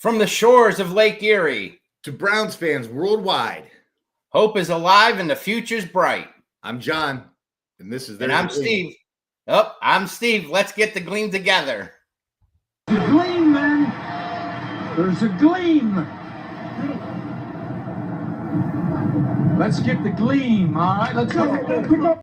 From the shores of Lake Erie to Browns fans worldwide, hope is alive and the future's bright. I'm John, and this is I'm Steve. Oh, I'm Steve. Let's get the Gleam together. The Gleam, man. There's a Gleam. Let's get the Gleam. All right, let's go.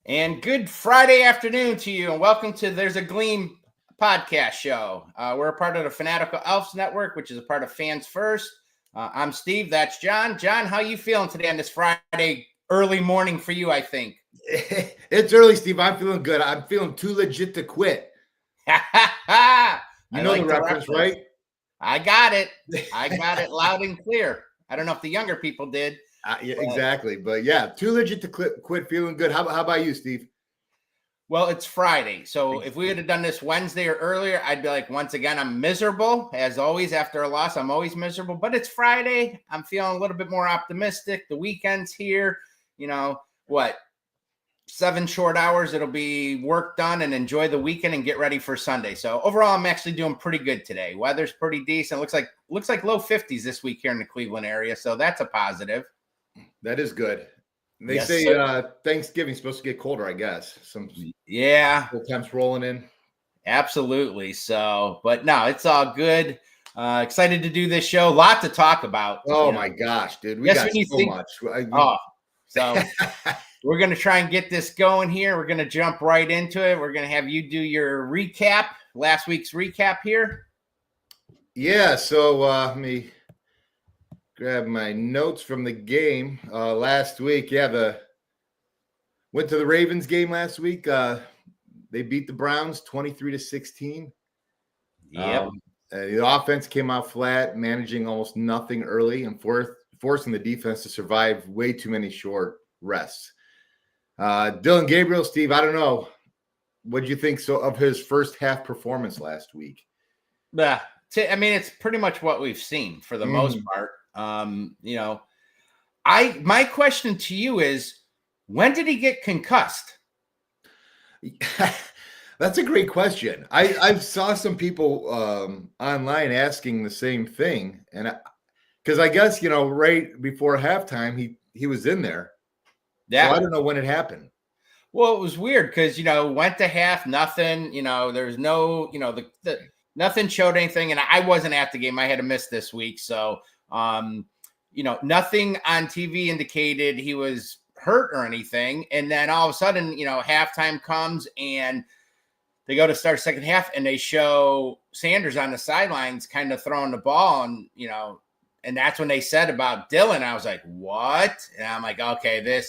And good Friday afternoon to you, and welcome to There's a Gleam podcast show. We're a part of the Fanatical Elves Network, which is a part of Fans First. I'm Steve. That's John. John, how you feeling today on this Friday early morning for you, I think? It's early, Steve. I'm feeling good. I'm feeling too legit to quit. You know the reference, right? I got it. I got it loud and clear. I don't know if the younger people did. Yeah, exactly. But yeah, too legit to quit, feeling good. How about you, Steve? Well, it's Friday. So if we had done this Wednesday or earlier, I'd be like, once again, I'm miserable. As always, after a loss, I'm always miserable. But it's Friday. I'm feeling a little bit more optimistic. The weekend's here. You know, 7 short hours. It'll be work done and enjoy the weekend and get ready for Sunday. So overall, I'm actually doing pretty good today. Weather's pretty decent. Looks like low 50s this week here in the Cleveland area. So that's a positive. That is good. They say Thanksgiving's supposed to get colder, I guess. Some temps rolling in. Absolutely. So, but no, it's all good. Excited to do this show. A lot to talk about. Oh my gosh, dude. We got so much. So we're going to try and get this going here. We're going to jump right into it. We're going to have you do your recap, last week's recap here. Yeah. So let me grab my notes from the game last week. Yeah, went to the Ravens game last week. They beat the Browns 23-16. Yep. The offense came out flat, managing almost nothing early and forcing the defense to survive way too many short rests. Dillon Gabriel, Steve, I don't know. What did you think of his first half performance last week? Yeah, I mean, it's pretty much what we've seen for the most part. My question to you is, when did he get concussed? That's a great question. I saw some people online asking the same thing, and because I guess right before halftime he was in there. Yeah, so I don't know when it happened. Well, it was weird because went to half, nothing. There's no nothing showed anything, and I wasn't at the game. I had to miss this week, so nothing on TV indicated he was hurt or anything. And then all of a sudden, halftime comes and they go to start second half and they show Sanders on the sidelines kind of throwing the ball. And that's when they said about Dillon. I was like, what? And I'm like, okay,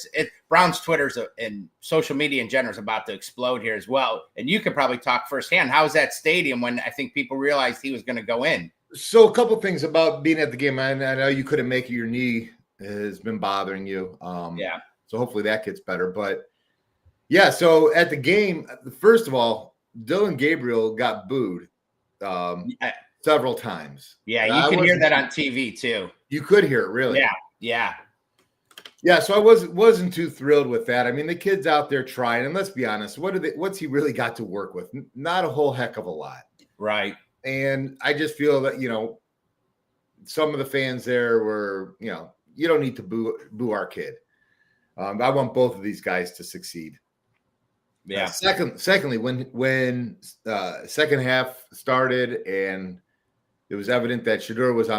Brown's Twitter's and social media in general is about to explode here as well. And you could probably talk firsthand. How was that stadium when I think people realized he was going to go in? So a couple things about being at the game. I know you couldn't make it. Your knee has been bothering you. So hopefully that gets better. But yeah, so at the game, first of all, Dillon Gabriel got booed several times. Yeah, you can hear that on TV too. You could hear it, really. Yeah. So I wasn't too thrilled with that. I mean, the kid's out there trying, and let's be honest, what's he really got to work with? Not a whole heck of a lot. Right. And I just feel that, some of the fans there were, you don't need to boo our kid. I want both of these guys to succeed. Yeah. Secondly, when second half started and it was evident that Shedeur was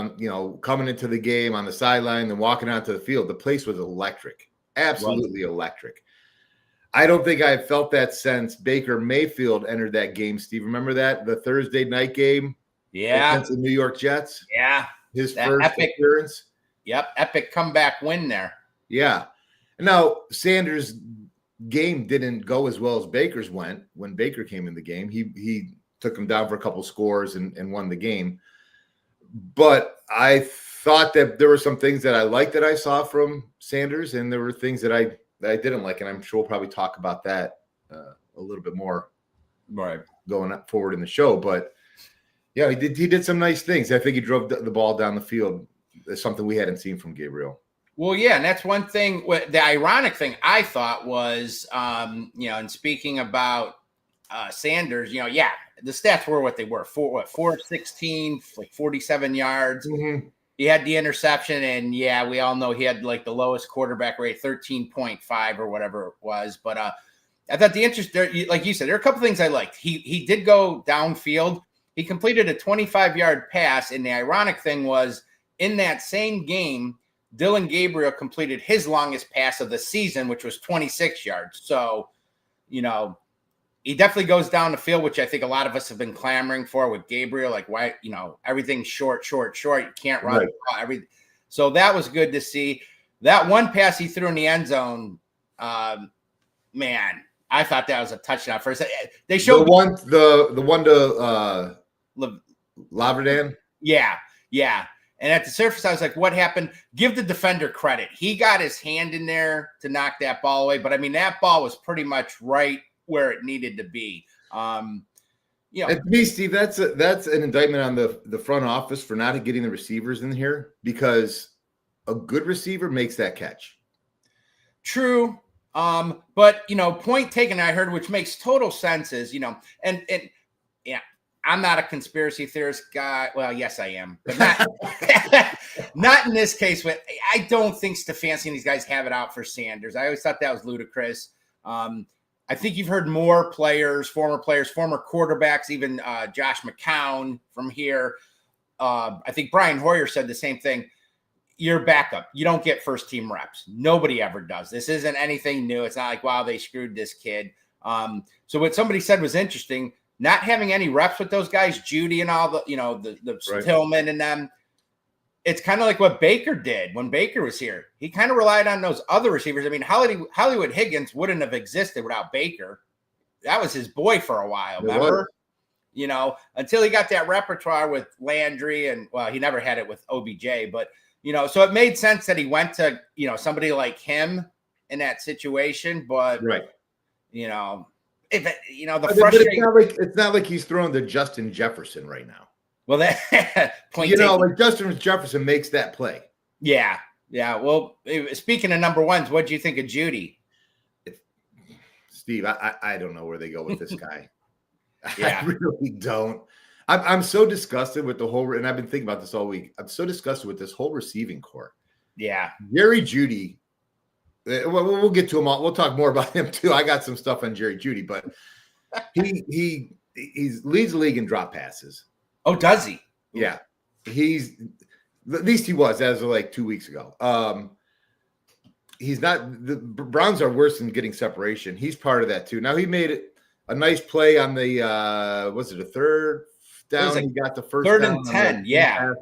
coming into the game on the sideline and walking onto the field, the place was electric, absolutely electric. I don't think I've felt that since Baker Mayfield entered that game. Steve, remember that? The Thursday night game? Yeah. Against the New York Jets? Yeah. His first appearance? Yep. Epic comeback win there. Yeah. Now, Sanders' game didn't go as well as Baker's went when Baker came in the game. He took him down for a couple scores and won the game. But I thought that there were some things that I liked that I saw from Sanders, and there were things that I didn't like, and I'm sure we'll probably talk about that a little bit more going forward in the show. But yeah, he did some nice things. I think he drove the ball down the field. That's something we hadn't seen from Gabriel. Well, yeah, and that's one thing. The ironic thing I thought was, and speaking about Sanders, yeah, the stats were what they were. 416, like 47 yards. Mm-hmm. He had the interception, and yeah, we all know he had like the lowest quarterback rate, 13.5 or whatever it was. But I thought the interest there, like you said, there are a couple things I liked. He did go downfield. He completed a 25-yard pass, and the ironic thing was in that same game, Dylan Gabriel completed his longest pass of the season, which was 26 yards. So, he definitely goes down the field, which I think a lot of us have been clamoring for with Gabriel. Like, why, everything's short. You can't run everything. So that was good to see. That one pass he threw in the end zone, man, I thought that was a touchdown. First, they showed the one to Laverdan. Yeah. And at the surface, I was like, what happened? Give the defender credit. He got his hand in there to knock that ball away. But I mean, that ball was pretty much right where it needed to be. And to me, Steve, that's an indictment on the front office for not getting the receivers in here, because a good receiver makes that catch. True. But point taken, I heard, which makes total sense is, and yeah, I'm not a conspiracy theorist guy. Well, yes, I am, but not, not in this case. But I don't think Stefanski and these guys have it out for Sanders. I always thought that was ludicrous. I think you've heard more players, former quarterbacks, even Josh McCown from here. I think Brian Hoyer said the same thing. You're backup. You don't get first team reps. Nobody ever does. This isn't anything new. It's not like, wow, they screwed this kid. So what somebody said was interesting. Not having any reps with those guys, Judy and all the Right. Tillman and them. It's kind of like what Baker did when Baker was here. He kind of relied on those other receivers. I mean, Hollywood Higgins wouldn't have existed without Baker. That was his boy for a while, remember? Until he got that repertoire with Landry, and well, he never had it with OBJ, but so it made sense that he went to somebody like him in that situation. But right, if the but frustrating, it's not like he's throwing to Justin Jefferson right now. Well, that point, like Justin Jefferson makes that play. Yeah. Well, speaking of number ones, what do you think of Judy? Steve, I don't know where they go with this guy. Yeah. I really don't. I'm so disgusted with the whole, and I've been thinking about this all week. I'm so disgusted with this whole receiving core. Yeah. Jerry Jeudy. We'll get to him all. We'll talk more about him too. I got some stuff on Jerry Jeudy, but he leads the league in drop passes. Oh, does he? Yeah. At least he was as of like 2 weeks ago. He's not, the Browns are worse than getting separation. He's part of that too. Now he made it a nice play on the was it a third down? He got the first third down and 10. Yeah.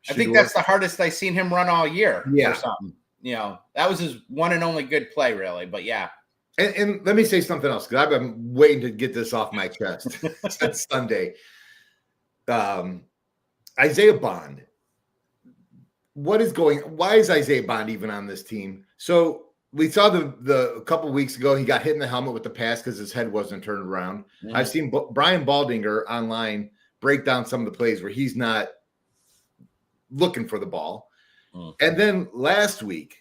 I think that's the hardest I've seen him run all year. Yeah. Or something. That was his one and only good play, really. But yeah. And let me say something else, because I've been waiting to get this off my chest since Sunday. Isaiah Bond. Why is Isaiah Bond even on this team? So we saw a couple of weeks ago, he got hit in the helmet with the pass because his head wasn't turned around. Mm-hmm. I've seen Brian Baldinger online break down some of the plays where he's not looking for the ball. Mm-hmm. And then last week,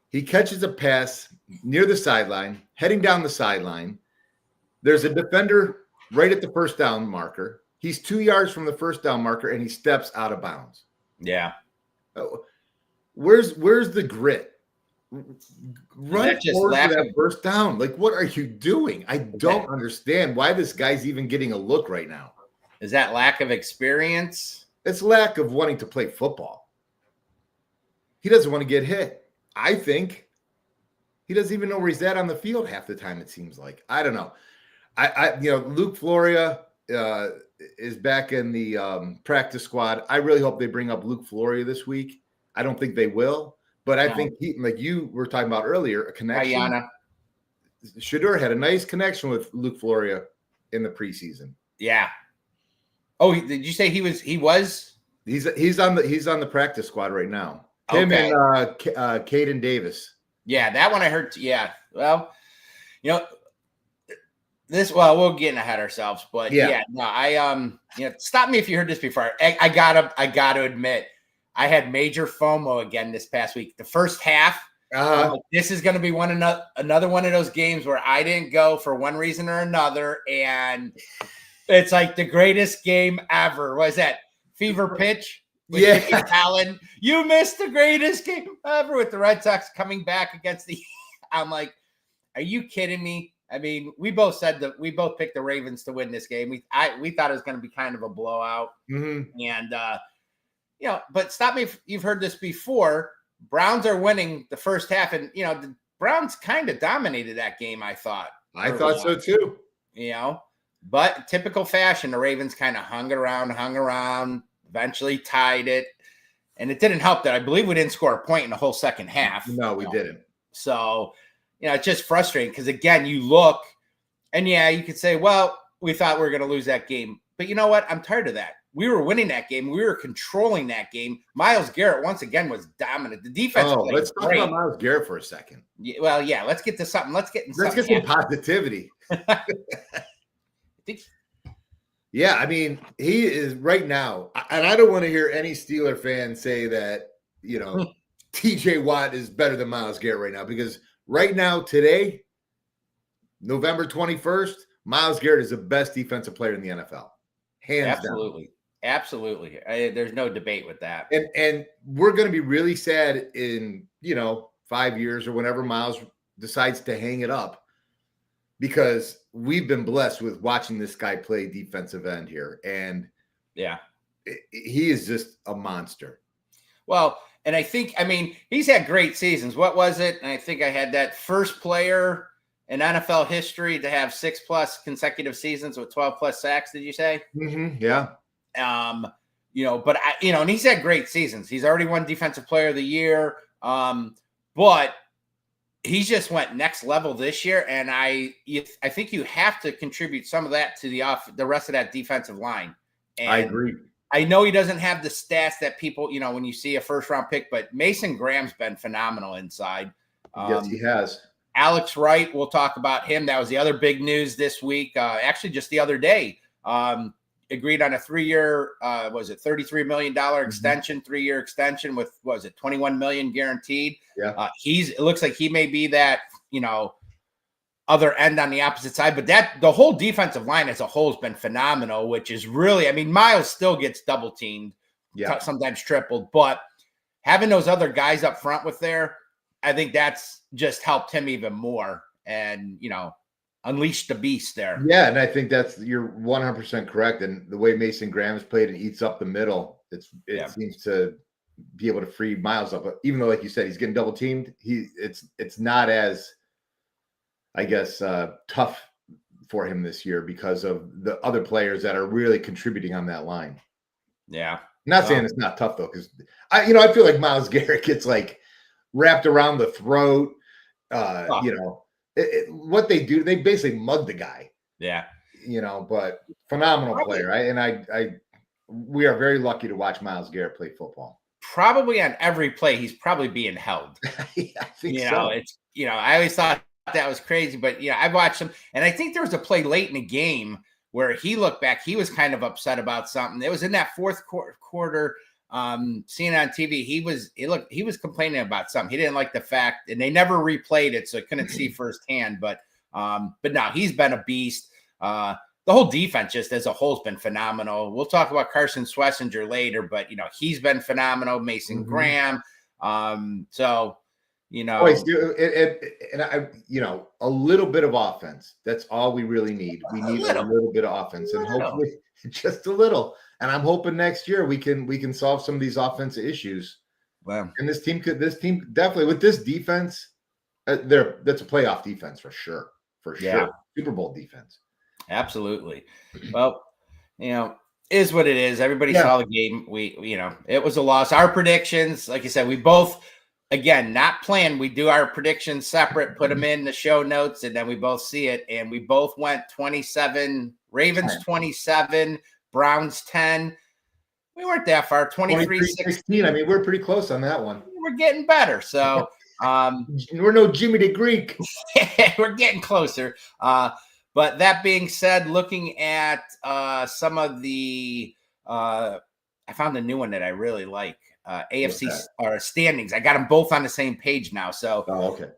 he catches a pass near the sideline, heading down the sideline. There's a defender right at the first down marker. He's 2 yards from the first down marker, and he steps out of bounds. Yeah. Where's the grit? Run just forward for that first down. Like, what are you doing? I don't understand why this guy's even getting a look right now. Is that lack of experience? It's lack of wanting to play football. He doesn't want to get hit. I think he doesn't even know where he's at on the field half the time, it seems like. I don't know. Luke Floria is back in the practice squad. I really hope they bring up Luke Floria this week. I don't think they will, but I think like you were talking about earlier, a connection. Ayana. Shedeur had a nice connection with Luke Floria in the preseason. Yeah. Oh, did you say he was? He's on the practice squad right now. Him and Caden Davis. Yeah, that one I heard. Yeah. Well, we're getting ahead of ourselves, but stop me if you heard this before. I gotta admit, I had major FOMO again this past week. The first half, Uh-huh. Like, this is going to be another one of those games where I didn't go for one reason or another, and it's like the greatest game ever. Was that Fever Pitch? With Yeah. Jimmy Fallon? You missed the greatest game ever with the Red Sox coming back against the. I'm like, are you kidding me? I mean, we both said that we both picked the Ravens to win this game. We thought it was going to be kind of a blowout, and but stop me if you've heard this before. Browns are winning the first half, and the Browns kind of dominated that game. I thought so too. But typical fashion, the Ravens kind of hung around, eventually tied it, and it didn't help that I believe we didn't score a point in the whole second half. No, we didn't. So, it's just frustrating because, again, you look and, you could say, well, we thought we were going to lose that game. But you know what? I'm tired of that. We were winning that game. We were controlling that game. Myles Garrett, once again, was dominant. The defense played let's talk about Myles Garrett for a second. Well, let's get to something. Let's get some positivity. Yeah, I mean, he is right now, and I don't want to hear any Steeler fan say that, TJ Watt is better than Myles Garrett right now, because right now, today, November 21st, Myles Garrett is the best defensive player in the NFL. Hands down. Absolutely. There's no debate with that. And we're going to be really sad in, 5 years or whenever Myles decides to hang it up, because we've been blessed with watching this guy play defensive end here. And he is just a monster. Well, and he's had great seasons. What was it? And I think I had that first player in NFL history to have 6+ consecutive seasons with 12+ sacks. Did you say? Mm-hmm, yeah. And he's had great seasons. He's already won Defensive Player of the Year. But he just went next level this year, and I think you have to contribute some of that to the rest of that defensive line. And I agree. I know he doesn't have the stats that people, when you see a first-round pick, but Mason Graham's been phenomenal inside. Yes, he has. Alex Wright, we'll talk about him. That was the other big news this week. Actually, just the other day, agreed on a 3-year, $33 million extension, 3-year extension with, $21 million guaranteed. Yeah. It looks like he may be that, other end on the opposite side, but the whole defensive line as a whole has been phenomenal, which is really, Myles still gets double teamed, sometimes tripled, but having those other guys up front with there, I think that's just helped him even more and, unleash the beast there. Yeah, and I think you're 100% correct. And the way Mason Graham's played and eats up the middle, it seems to be able to free Myles up. But even though, like you said, he's getting double teamed, it's not as, I guess, tough for him this year because of the other players that are really contributing on that line. Yeah. I'm not saying it's not tough though, because I feel like Myles Garrett gets like wrapped around the throat. What they do, they basically mug the guy. Yeah. But phenomenal player. We are very lucky to watch Myles Garrett play football. Probably on every play, he's probably being held. I think so. It's, I always thought that was crazy, but I watched him, and I think there was a play late in the game where he looked back. He was kind of upset about something. It was in that fourth quarter. Seeing on TV, he was complaining about something. He didn't like the fact, and they never replayed it, so I couldn't see firsthand. But now he's been a beast. The whole defense just as a whole has been phenomenal. We'll talk about Carson Schlesinger later, but he's been phenomenal. Mason Graham. A little bit of offense. That's all we really need. We need a little bit of offense, and hopefully just a little. And I'm hoping next year we can solve some of these offensive issues. Wow. And this team definitely with this defense, that's a playoff defense for sure. Sure. Super Bowl defense. Absolutely. Well, is what it is. Everybody saw the game. It was a loss. Our predictions, like you said, we both, again, not planned. We do our predictions separate, put them in the show notes, and then we both see it. And we both went 27, Ravens 27, Browns 10. We weren't that far, 23-16. We're pretty close on that one. We're getting better. So we're no Jimmy the Greek. We're getting closer. But that being said, looking at some of the I found a new one that I really like. AFC or standings. I got them both on the same page now. So, okay.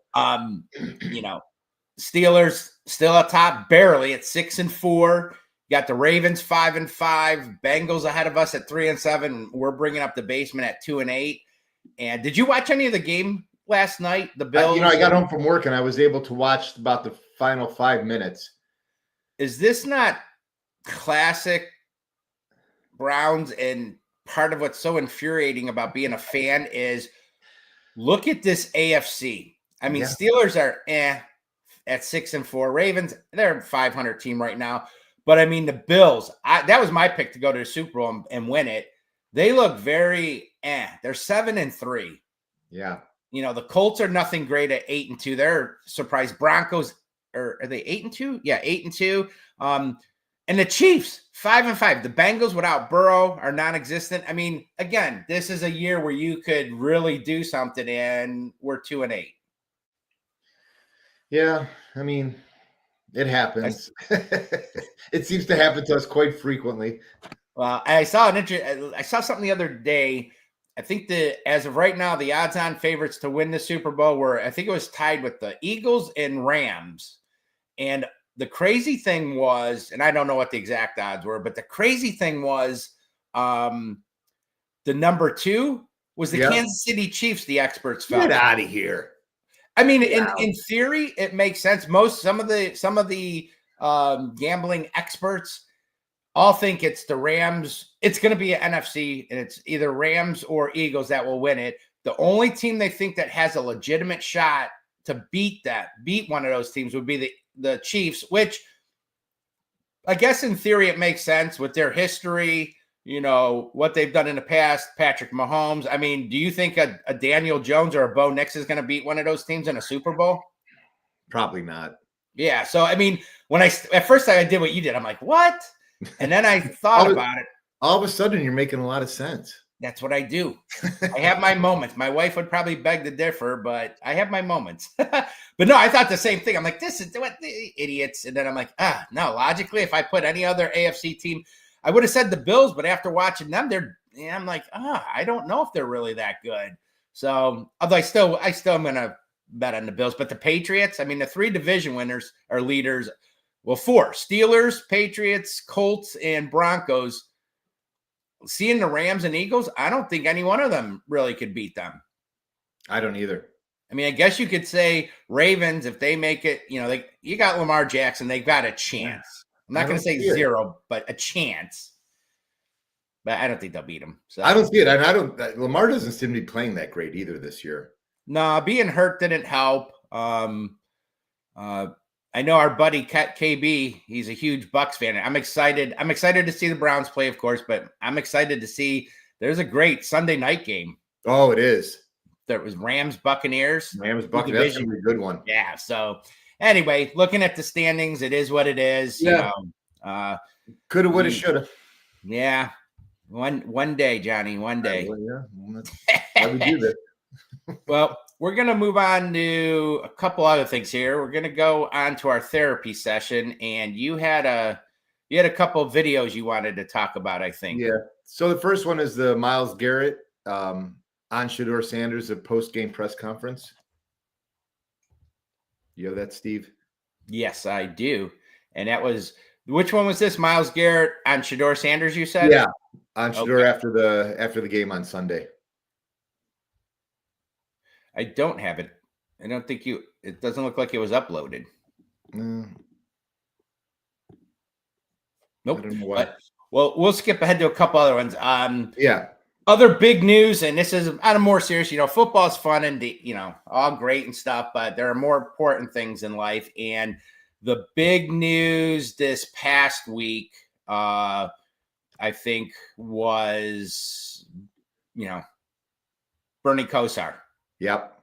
Steelers still up top, barely at 6-4. You got the Ravens 5-5, Bengals ahead of us at 3-7. We're bringing up the basement at 2-8. And did you watch any of the game last night? The Bills. I got home from work and I was able to watch about the final 5 minutes. Is this not classic Browns? And part of what's so infuriating about being a fan is look at this AFC. I mean, Steelers are at 6-4. Ravens, they're a 500 team right now. But I mean, the Bills, that was my pick to go to the Super Bowl and win it. They look very They're 7-3. Yeah. The Colts are nothing great at 8-2. They're surprised. Broncos are they 8-2? Yeah, 8-2. And the Chiefs 5-5. The Bengals without Burrow are non-existent. I mean, again, this is a year where you could really do something, and we're 2-8. Yeah, I mean, it happens. It seems to happen to us quite frequently. Well, I saw something the other day. I think as of right now, the odds-on favorites to win the Super Bowl were, I think it was tied with the Eagles and Rams. And the crazy thing was, and I don't know what the exact odds were, but the crazy thing was the number 2 was the Kansas City Chiefs, the experts felt. Get out of here. I mean, in theory, it makes sense. Some of the gambling experts all think it's the Rams. It's going to be an NFC, and it's either Rams or Eagles that will win it. The only team they think that has a legitimate shot to beat one of those teams would be the Chiefs, which I guess in theory it makes sense with their history, what they've done in the past, Patrick Mahomes. I mean, do you think a Daniel Jones or a Bo Nix is going to beat one of those teams in a Super Bowl? Probably not. Yeah. So, I mean, at first I did what you did. I'm like, what? And then I thought about it. All of a sudden you're making a lot of sense. That's what I do. I have my moments. My wife would probably beg to differ, but I have my moments. But no, I thought the same thing. I'm like, this is what the idiots. And then I'm like, no, logically, if I put any other AFC team, I would have said the Bills, but after watching them, I'm like, I don't know if they're really that good. So although I still am going to bet on the Bills, but the Patriots, I mean, the 3 division winners are leaders. Well, 4, Steelers, Patriots, Colts, and Broncos. Seeing the Rams and Eagles, I don't think any one of them really could beat them. I don't either. I mean, I guess you could say Ravens, if they make it, you got Lamar Jackson, they've got a chance. I'm not going to say 0, but a chance. But I don't think they'll beat them. So I don't see it. And Lamar doesn't seem to be playing that great either this year. No, being hurt didn't help. I know our buddy KB, he's a huge Bucs fan. I'm excited to see the Browns play, of course, but I'm excited to see there's a great Sunday night game. Oh, it is. There was Rams Buccaneers. That's going to be a good one. Yeah. So anyway, looking at the standings, it is what it is. Yeah. Coulda, woulda, shoulda. Yeah. One day, Johnny, one day. Well, why we do this. Well, we're going to move on to a couple other things here. We're going to go on to our therapy session, and you had a couple of videos you wanted to talk about, I think. Yeah. So the first one is the Myles Garrett on Shedeur Sanders, a post-game press conference. You have that, Steve? Yes, I do. And that was, which one was this? Myles Garrett on Shedeur Sanders, you said? Yeah, on Shedeur after the game on Sunday. I don't have it. I don't think it doesn't look like it was uploaded. Nope. I don't know why. But, well, we'll skip ahead to a couple other ones. Yeah. Other big news, and this is on a more serious, football's fun and, all great and stuff, but there are more important things in life. And the big news this past week, I think was, Bernie Kosar. Yep.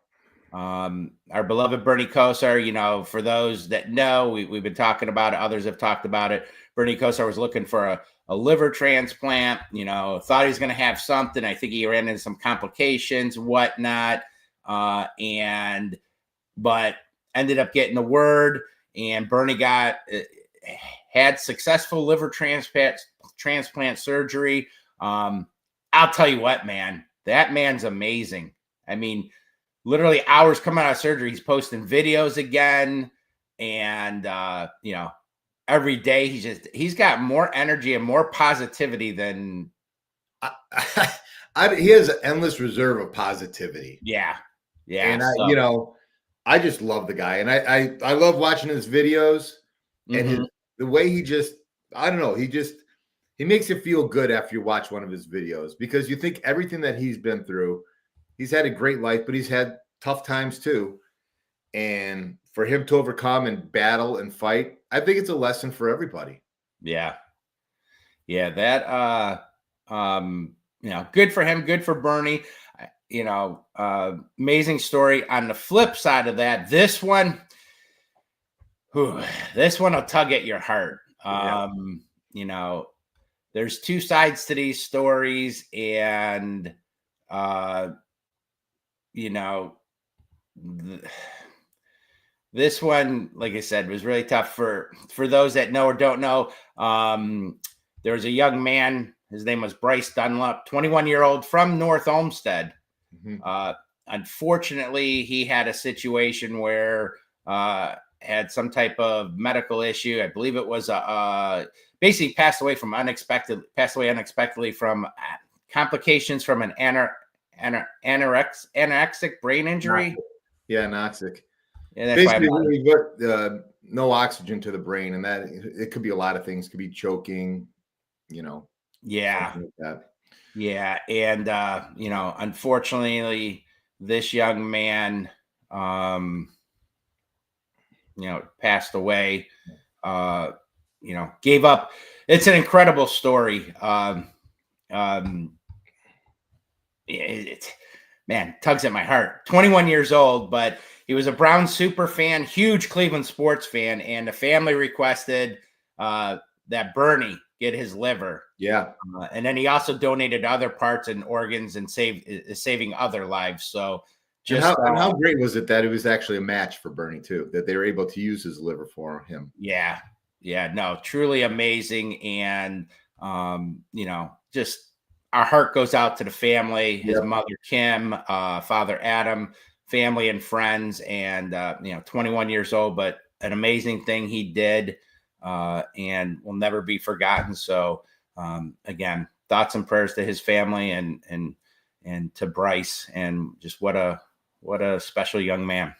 Our beloved Bernie Kosar, for those that know, we've been talking about it. Others have talked about it. Bernie Kosar was looking for a liver transplant, thought he was going to have something. I think he ran into some complications, whatnot. But ended up getting the word, and Bernie had successful liver transplant surgery. I'll tell you what, man, that man's amazing. I mean, literally hours coming out of surgery, he's posting videos again. And, you know, every day he's got more energy and more positivity than. He has an endless reserve of positivity. Yeah. And I just love the guy. And I love watching his videos and the way I don't know, he makes you feel good after you watch one of his videos, because you think everything that he's been through, he's had a great life, but he's had tough times too. And for him to overcome and battle and fight, I think it's a lesson for everybody. Yeah. Yeah. That, you know, good for him, good for Bernie. You know, amazing story. On the flip side of that, this one will tug at your heart. You know, there's two sides to these stories, and you know, this one, like I said, was really tough for those that know or don't know. There was a young man, his name was Bryce Dunlap, 21-year-old from North Olmsted. Unfortunately, he had a situation where had some type of medical issue. I believe it was basically passed away unexpectedly from complications from an anorexic brain injury. Anoxic. Yeah, that's basically no oxygen to the brain, and that it could be a lot of things. It could be choking, you know. Yeah. Like that. Yeah. And you know, unfortunately, this young man you know, passed away, you know, gave up. It's an incredible story. Man, tugs at my heart. 21 years old, but he was a Brown super fan, huge Cleveland sports fan, and the family requested that Bernie get his liver. Yeah. And then he also donated other parts and organs and saving other lives. So just and how great was it that it was actually a match for Bernie too, that they were able to use his liver for him. Yeah. Yeah, no, truly amazing. And you know, just our heart goes out to the family, his mother, Kim, father, Adam, family and friends, and, you know, 21 years old, but an amazing thing he did, and will never be forgotten. So, again, thoughts and prayers to his family and to Bryce, and just what a special young man.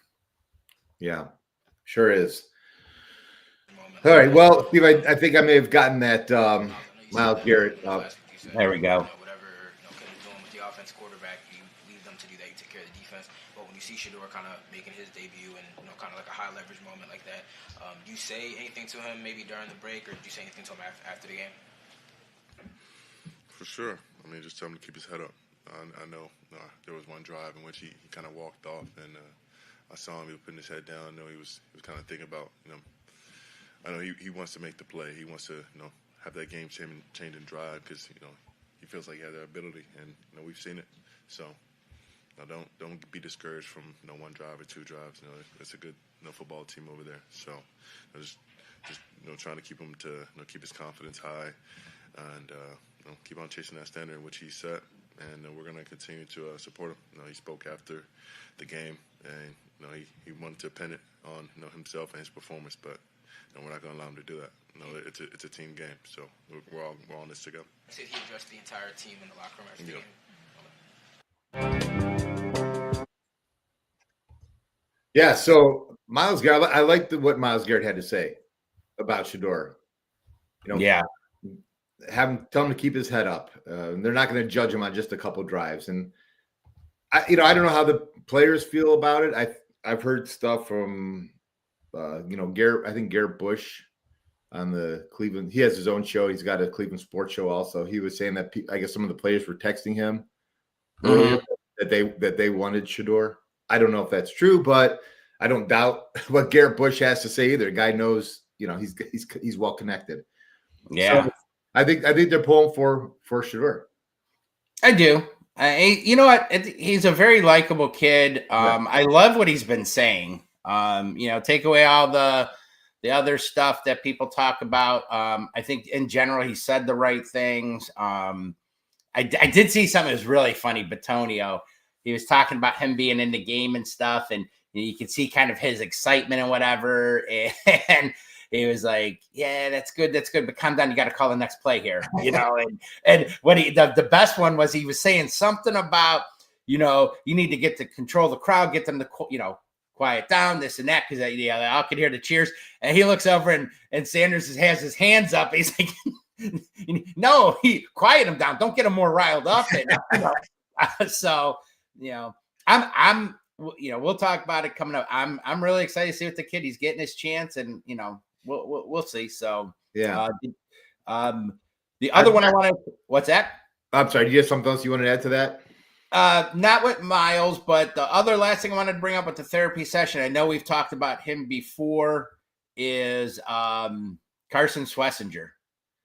Yeah, sure is. All right. Well, Steve, I think I may have gotten that Myles Garrett up. There we go. Whatever Kim is doing with the offense quarterback, you leave them to do that. You take care of the defense. But when you see Shedeur kind of making his debut and kind of like a high leverage moment like that, do you say anything to him maybe during the break, or do you say anything to him after the game? For sure. I mean, just tell him to keep his head up. I know there was one drive in which he kind of walked off, and I saw him. He was putting his head down. I know he was kind of thinking about, I know he wants to make the play. He wants to, have that game-changing drive, because, he feels like he has that ability, and we've seen it. So, don't be discouraged from one drive or two drives. It's a good football team over there. So, just trying to keep him to keep his confidence high, and keep on chasing that standard in which he set. And we're going to continue to support him. He spoke after the game, and he wanted to pin it on himself and his performance, but we're not going to allow him to do that. It's a team game, so we're all in this together. You said he addressed the entire team in the locker room after the game. Yeah, so Myles Garrett, I liked what Myles Garrett had to say about Shedeur. Yeah. Tell him to keep his head up. They're not going to judge him on just a couple drives. And I don't know how the players feel about it. I've heard stuff from Garrett. I think Garrett Bush on the Cleveland. He has his own show. He's got a Cleveland sports show also. He was saying that I guess some of the players were texting him earlier that they wanted Shedeur. I don't know if that's true, but I don't doubt what Garrett Bush has to say either. The guy knows, he's well connected. Yeah. So, I think they're pulling for Shedeur. I do. You know what? He's a very likable kid. I love what he's been saying. Take away all the other stuff that people talk about. I think in general he said the right things. I did see something that was really funny. Batonio, he was talking about him being in the game and stuff, and you could see kind of his excitement and whatever. And he was like, "Yeah, that's good, but calm down. You got to call the next play here, you know." And what the best one was, he was saying something about, you need to get to control the crowd, get them to, quiet down, this and that, because they all could hear the cheers. And he looks over and Sanders has his hands up. He's like, no, quiet him down. Don't get him more riled up. And, so, I'm we'll talk about it coming up. I'm really excited to see what the kid, he's getting his chance, and we'll see. So yeah. The other one I wanted, what's that? I'm sorry. Do you have something else you want to add to that? Not with Miles, but the other last thing I wanted to bring up with the therapy session, I know we've talked about him before, is Carson Schlesinger.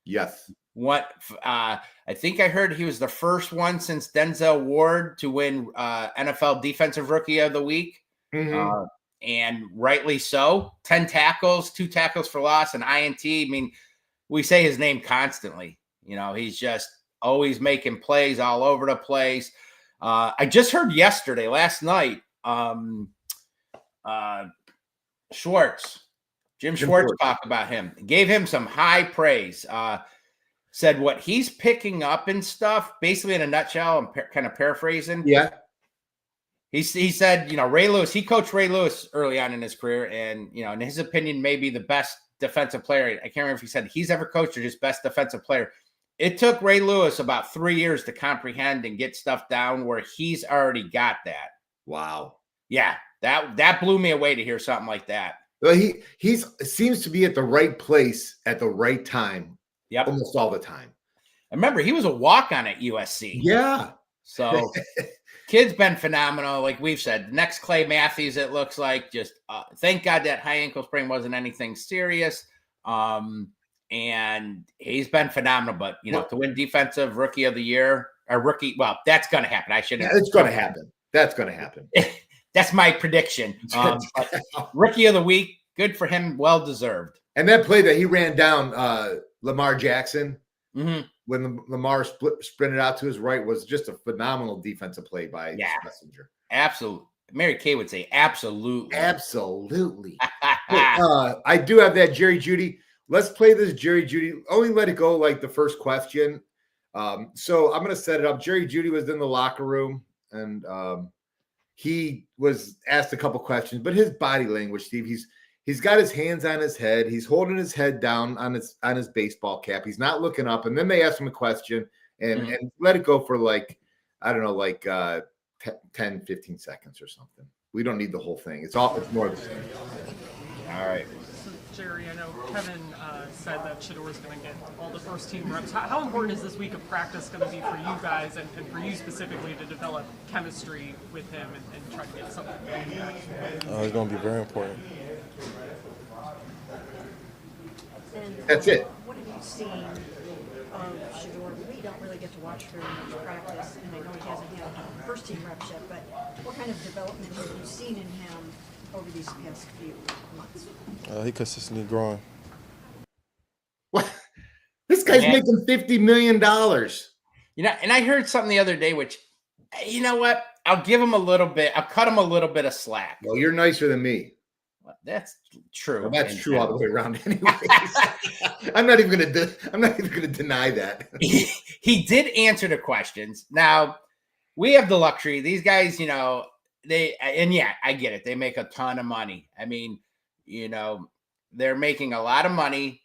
Yes. I think I heard he was the first one since Denzel Ward to win NFL Defensive Rookie of the Week. Mm-hmm. And rightly so. 10 tackles, 2 tackles for loss, and INT. I mean, we say his name constantly. He's just always making plays all over the place. I just heard last night, Jim Schwartz talked about him, gave him some high praise, said what he's picking up and stuff, basically in a nutshell, I'm kind of paraphrasing. Yeah. He said, Ray Lewis, he coached Ray Lewis early on in his career, and, in his opinion, maybe the best defensive player. I can't remember if he said he's ever coached or just best defensive player. It took Ray Lewis about 3 years to comprehend and get stuff down where he's already got that. Wow. Yeah, that blew me away to hear something like that. Well, he seems to be at the right place at the right time. Yep. Almost all the time. I remember he was a walk-on at USC. Yeah. So kid's been phenomenal. Like we've said, next Clay Matthews, it looks like. Just thank God that high ankle sprain wasn't anything serious. And he's been phenomenal, but to win Defensive Rookie of the Year or rookie, well, that's going to happen. I shouldn't. Yeah, it's going to happen. That's going to happen. That's my prediction. Rookie of the Week, good for him, well deserved. And that play that he ran down Lamar Jackson when Lamar sprinted out to his right was just a phenomenal defensive play by Messenger. Absolutely. Mary Kay would say absolutely. Absolutely. I do have that Jerry Jeudy. Let's play this Jerry Jeudy. Only let it go like the first question. So I'm going to set it up. Jerry Jeudy was in the locker room, and he was asked a couple questions, but his body language, Steve, he's got his hands on his head. He's holding his head down on his baseball cap. He's not looking up. And then they asked him a question and let it go for 10, 15 seconds or something. We don't need the whole thing. It's more the same. All right. So, Jerry, I know Kevin said that Shador's going to get all the first team reps. How important is this week of practice going to be for you guys and for you specifically to develop chemistry with him and try to get something going back? It's going to be very important. That's it. What have you seen of Shador? We don't really get to watch very much practice, and I know he hasn't had first team reps yet, but what kind of development have you seen in him over these past few months? He consistently growing. What? This guy's making $50 million. And I heard something the other day, which, you know what? I'll give him a little bit. I'll cut him a little bit of slack. Well, you're nicer than me. Well, that's true. Well, that's true all the way around anyways. I'm not even going to deny that. He did answer the questions. Now, we have the luxury. These guys, I get it. They make a ton of money. I mean, they're making a lot of money.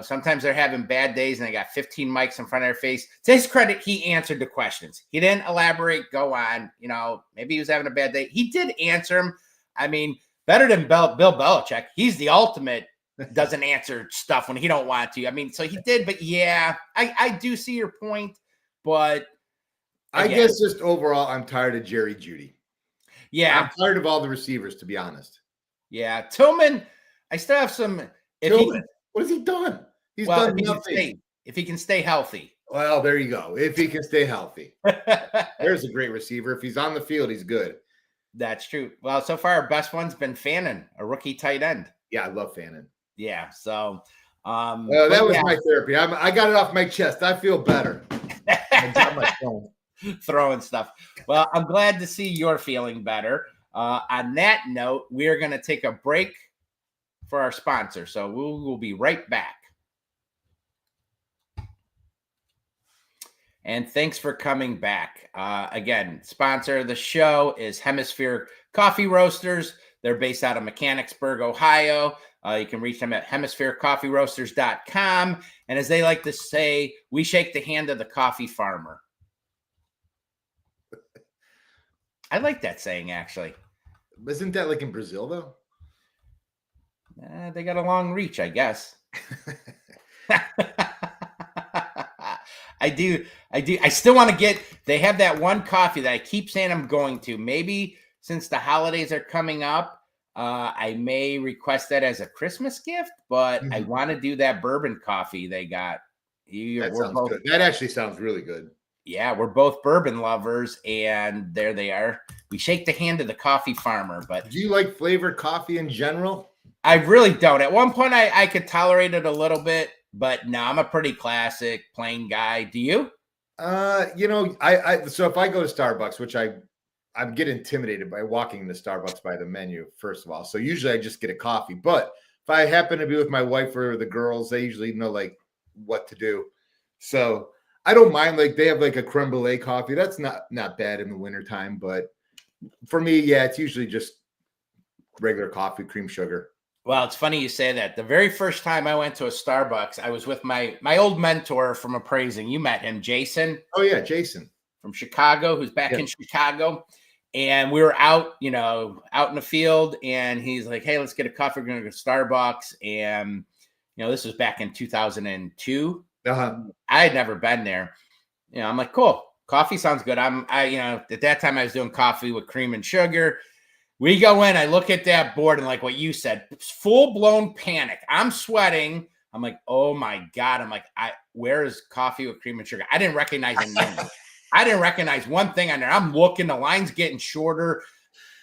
Sometimes they're having bad days and they got 15 mics in front of their face. To his credit, he answered the questions. He didn't elaborate, go on. Maybe he was having a bad day. He did answer them. I mean, better than Bill Belichick. He's the ultimate, doesn't answer stuff when he don't want to. I mean, so he did, but yeah, I do see your point, but I guess just overall, I'm tired of Jerry Jeudy. Yeah. I'm tired of all the receivers, to be honest. Yeah. Tillman, I still have some. What has he done? He's done nothing. If he can stay healthy. Well, there you go. If he can stay healthy. There's a great receiver. If he's on the field, he's good. That's true. Well, so far, our best one's been Fannin, a rookie tight end. Yeah, I love Fannin. Yeah. So, that was my therapy. I got it off my chest. I feel better. I dropped my phone. Throwing stuff. Well, I'm glad to see you're feeling better. On that note, we're going to take a break for our sponsor. So we'll be right back. And thanks for coming back. Again, sponsor of the show is Hemisphere Coffee Roasters. They're based out of Mechanicsburg, Ohio. You can reach them at hemispherecoffeeroasters.com. And as they like to say, we shake the hand of the coffee farmer. I like that saying, actually. Isn't that like in Brazil, though? They got a long reach, I guess. I do. I still want to get, they have that one coffee that I keep saying I'm going to. Maybe since the holidays are coming up, I may request that as a Christmas gift, but I want to do that bourbon coffee they got. That sounds good. That actually sounds really good. Yeah, we're both bourbon lovers, and there they are. We shake the hand of the coffee farmer. But do you like flavored coffee in general? I really don't. At one point, I could tolerate it a little bit, but no, I'm a pretty classic, plain guy. Do you? You know, so if I go to Starbucks, which I get intimidated by walking into Starbucks by the menu, first of all. So usually I just get a coffee. But if I happen to be with my wife or the girls, they usually know like what to do. So I don't mind, like they have like a creme brulee coffee. That's not bad in the wintertime. But for me, yeah, it's usually just regular coffee, cream sugar. Well, it's funny you say that. The very first time I went to a Starbucks, I was with my old mentor from appraising. You met him, Jason. Oh, yeah, Jason. From Chicago, who's back in Chicago. And we were out in the field, and he's like, hey, let's get a coffee. We're going to go to Starbucks. And, this was back in 2002. Uh-huh. I had never been there. I'm like, cool. Coffee sounds good. At that time I was doing coffee with cream and sugar. We go in, I look at that board, and like what you said, full-blown panic. I'm sweating. I'm like, oh my God. I'm like, where is coffee with cream and sugar? I didn't recognize a name. I didn't recognize one thing on there. I'm looking, the line's getting shorter.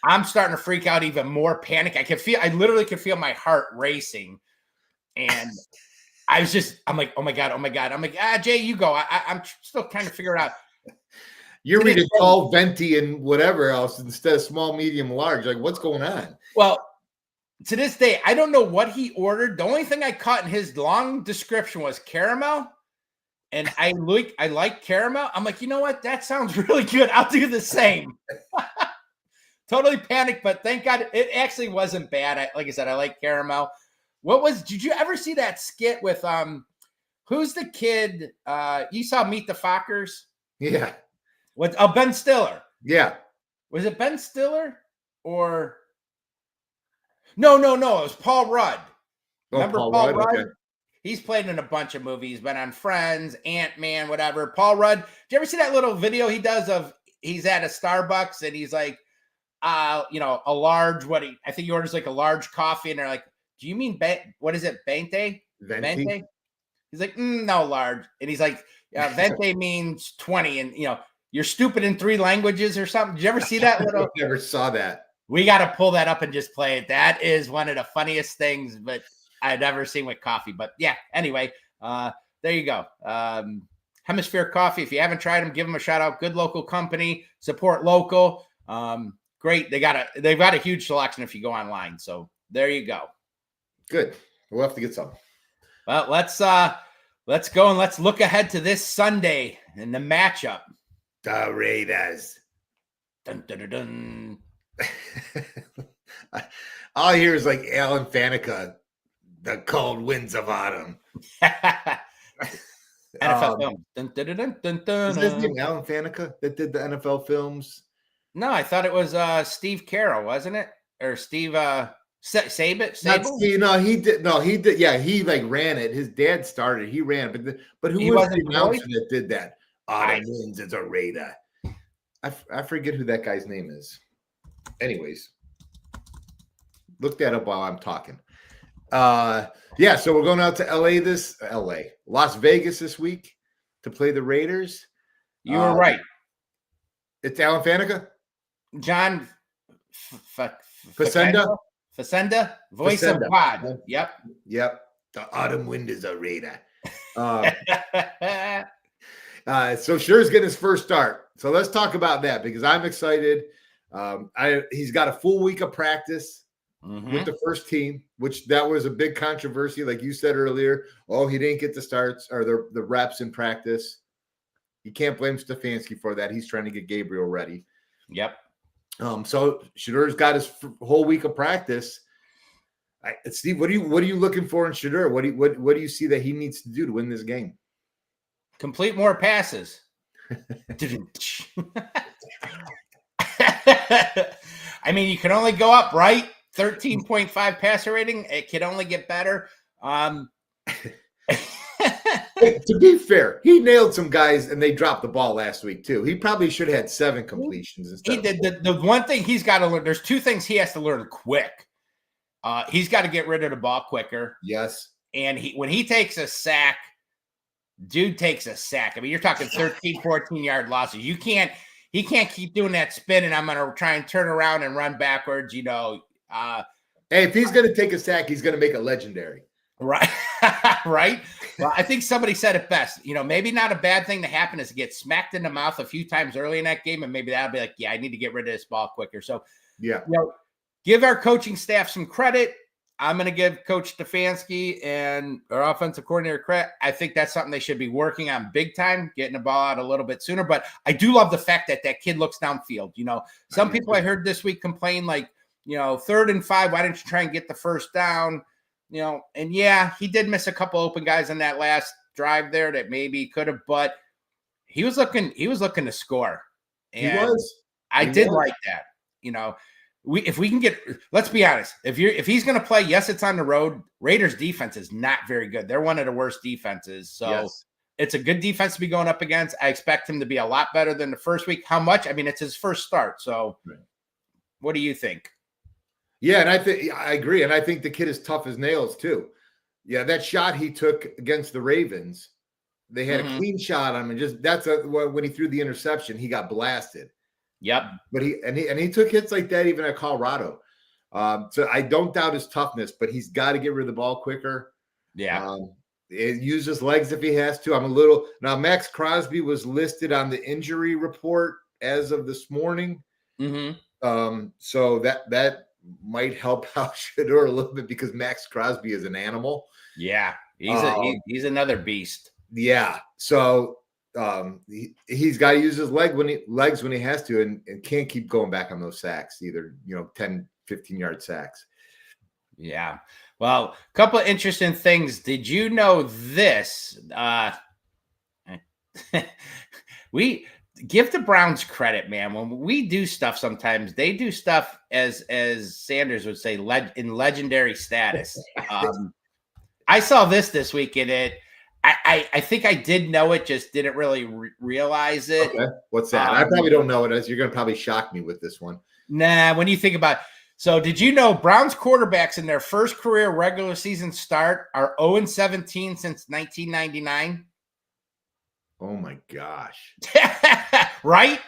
I'm starting to freak out, even more panic. I literally could feel my heart racing. And I'm like, oh my God. I'm like, Jay, you go. I'm still trying to figure it out. You're reading tall, venti, and whatever else instead of small, medium, large. Like, what's going on? Well, to this day, I don't know what he ordered. The only thing I caught in his long description was caramel. And I like caramel. I'm like, you know what? That sounds really good. I'll do the same. Totally panicked, but thank God it actually wasn't bad. Like I said, I like caramel. Did you ever see that skit with, who's the kid? You saw Meet the Fockers? Yeah. Ben Stiller. Yeah. Was it Ben Stiller or? No. It was Paul Rudd. Remember Paul Rudd? Okay. He's played in a bunch of movies, been on Friends, Ant-Man, whatever. Paul Rudd. Did you ever see that little video he does of he's at a Starbucks and he's like, a large, I think he orders like a large coffee and they're like, do you mean, what is it? Venti? He's like, no, large. And he's like, venti means 20. And, you're stupid in 3 languages or something. Did you ever see that little? I never saw that. We got to pull that up and just play it. That is one of the funniest things, but I've ever seen with coffee. But yeah, anyway, there you go. Hemisphere Coffee. If you haven't tried them, give them a shout out. Good local company, support local. Great. They've got a huge selection if you go online. So there you go. Good. We'll have to get some. Well, let's go and let's look ahead to this Sunday in the matchup. The Raiders. Dun, dun, dun, dun. All I hear is like Alan Faneca, the cold winds of autumn. NFL film. Dun, dun, dun, dun, dun, is his name Alan Faneca that did the NFL films? No, I thought it was Steve Carroll, wasn't it? Or Steve Sable? He did. Yeah, he like ran it. His dad started. He ran it, but who was the announcer that did that? Autumn winds is a Raider. I forget who that guy's name is. Anyways, look that up while I'm talking. Yeah, so we're going out to Las Vegas this week to play the Raiders. You were right. It's Alan Faneca? John Facenda, voice of God. Yep. The autumn wind is a Raider. So Schuler's getting his first start. So let's talk about that because I'm excited. He's got a full week of practice with the first team, which that was a big controversy. Like you said earlier, he didn't get the starts or the reps in practice. You can't blame Stefanski for that. He's trying to get Gabriel ready. Yep. So Schuler's got his whole week of practice. Steve, what are you looking for in Schuler? What do you see that he needs to do to win this game? Complete more passes. I mean, you can only go up, right? 13.5 passer rating. It can only get better. To be fair, he nailed some guys and they dropped the ball last week too. He probably should have had 7 completions instead. He did. The one thing he's got to learn, there's 2 things he has to learn quick. He's got to get rid of the ball quicker. Yes. And when he takes a sack, dude takes a sack. I mean, you're talking 13, 14-yard losses. He can't keep doing that spin and I'm going to try and turn around and run backwards, Hey, if he's going to take a sack, he's going to make it legendary. Right. Right. Well, I think somebody said it best. Maybe not a bad thing to happen is to get smacked in the mouth a few times early in that game. And maybe that'll be like, yeah, I need to get rid of this ball quicker. So, yeah, give our coaching staff some credit. I'm going to give Coach Stefanski and our offensive coordinator credit. I think that's something they should be working on big time, getting the ball out a little bit sooner. But I do love the fact that kid looks downfield. Some people I heard this week complain like, 3rd and 5, why didn't you try and get the first down? And yeah, he did miss a couple open guys on that last drive there that maybe could have, but he was looking to score. And he was. I did like that. If we can get, let's be honest, if he's going to play, yes, it's on the road. Raiders defense is not very good. They're one of the worst defenses. So It's a good defense to be going up against. I expect him to be a lot better than the first week. How much? I mean, it's his first start. So What do you think? Yeah, and I agree. And I think the kid is tough as nails too. Yeah, that shot he took against the Ravens, they had a clean shot on him, and when he threw the interception, he got blasted. Yep. But he took hits like that even at Colorado. So I don't doubt his toughness, but he's got to get rid of the ball quicker. Yeah. Use his legs if he has to. Now Max Crosby was listed on the injury report as of this morning. So that might help out Shedeur a little bit because Max Crosby is an animal. Yeah, he's another beast. Yeah, so he's got to use his legs when he has to, and can't keep going back on those sacks either. 10, 15-yard sacks. Yeah. Well, a couple of interesting things. Did you know this? We give the Browns credit, man. When we do stuff, sometimes they do stuff as Sanders would say, in legendary status. I saw this week in it. I think I did know it, just didn't really realize it. Okay. What's that? I probably don't know it. As you're going to probably shock me with this one. Nah, when you think about it. So did you know Browns quarterbacks in their first career regular season start are 0-17 since 1999? Oh my gosh. Right?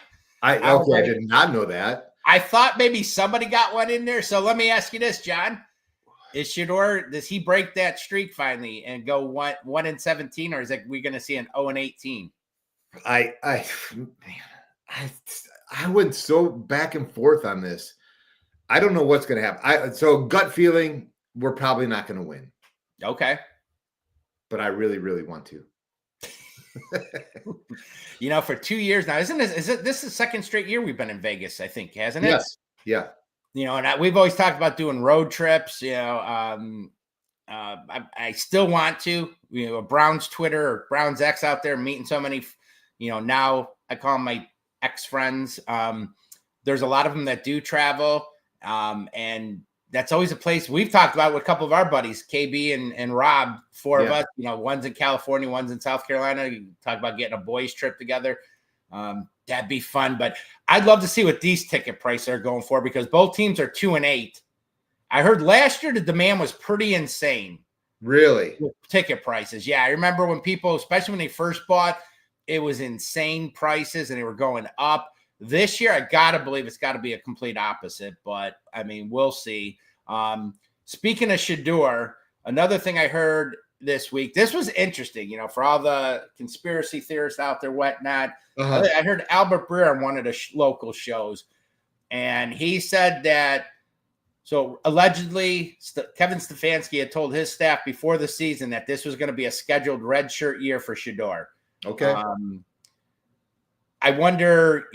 I did not know that. I thought maybe somebody got one in there. So let me ask you this, John. Does he break that streak finally and go 1-17, or is it we're gonna see an 0-18? I went so back and forth on this. I don't know what's gonna happen. So gut feeling, we're probably not gonna win. Okay. But I really, really want to. For 2 years now, this is the second straight year we've been in Vegas, I think, hasn't it? Yes. Yeah. And we've always talked about doing road trips. I still want to. Browns Twitter or Browns X out there meeting so many. Now I call them my ex friends. There's a lot of them that do travel, and that's always a place we've talked about with a couple of our buddies, KB and Rob, 4 of us. One's in California, one's in South Carolina. You talk about getting a boys trip together. That'd be fun, but I'd love to see what these ticket prices are going for because both teams are 2-8. I heard last year the demand was pretty insane. Really? With ticket prices. Yeah, I remember when people, especially when they first bought, it was insane prices and they were going up. This year, I got to believe it's got to be a complete opposite, but I mean, we'll see. Speaking of Shedeur, another thing I heard this week. This was interesting, for all the conspiracy theorists out there, whatnot. Uh-huh. I heard Albert Breer on one of the local shows, and he said that. So allegedly, Kevin Stefanski had told his staff before the season that this was going to be a scheduled redshirt year for Shedeur. Okay. I wonder,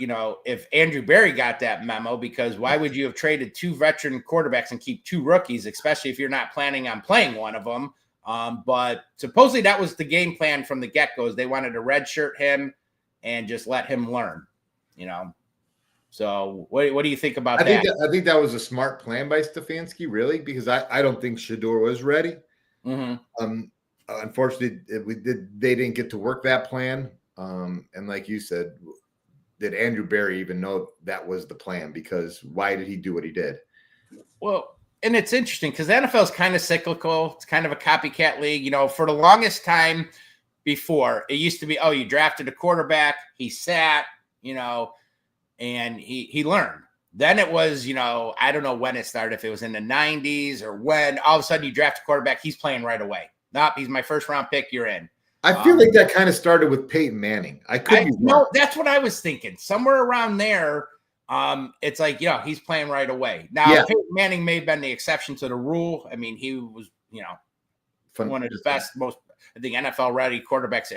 if Andrew Berry got that memo, because why would you have traded 2 veteran quarterbacks and keep 2 rookies, especially if you're not planning on playing one of them? But supposedly that was the game plan from the get-go. They wanted to redshirt him and just let him learn, So what do you think about that? I think that was a smart plan by Stefanski, really, because I don't think Shedeur was ready. Mm-hmm. Unfortunately, they didn't get to work that plan. And like you said, did Andrew Berry even know that was the plan? Because why did he do what he did? Well, and it's interesting because the NFL is kind of cyclical. It's kind of a copycat league. For the longest time before, it used to be, you drafted a quarterback, he sat, and he learned. Then it was, I don't know when it started, if it was in the 90s or when all of a sudden you draft a quarterback, he's playing right away. Nope, he's my first round pick, you're in. I feel like that kind of started with Peyton Manning. I could be wrong. No, that's what I was thinking. Somewhere around there, it's like, he's playing right away. Now, Peyton Manning may have been the exception to the rule. I mean, he was, one of the best, most, I think, NFL-ready quarterbacks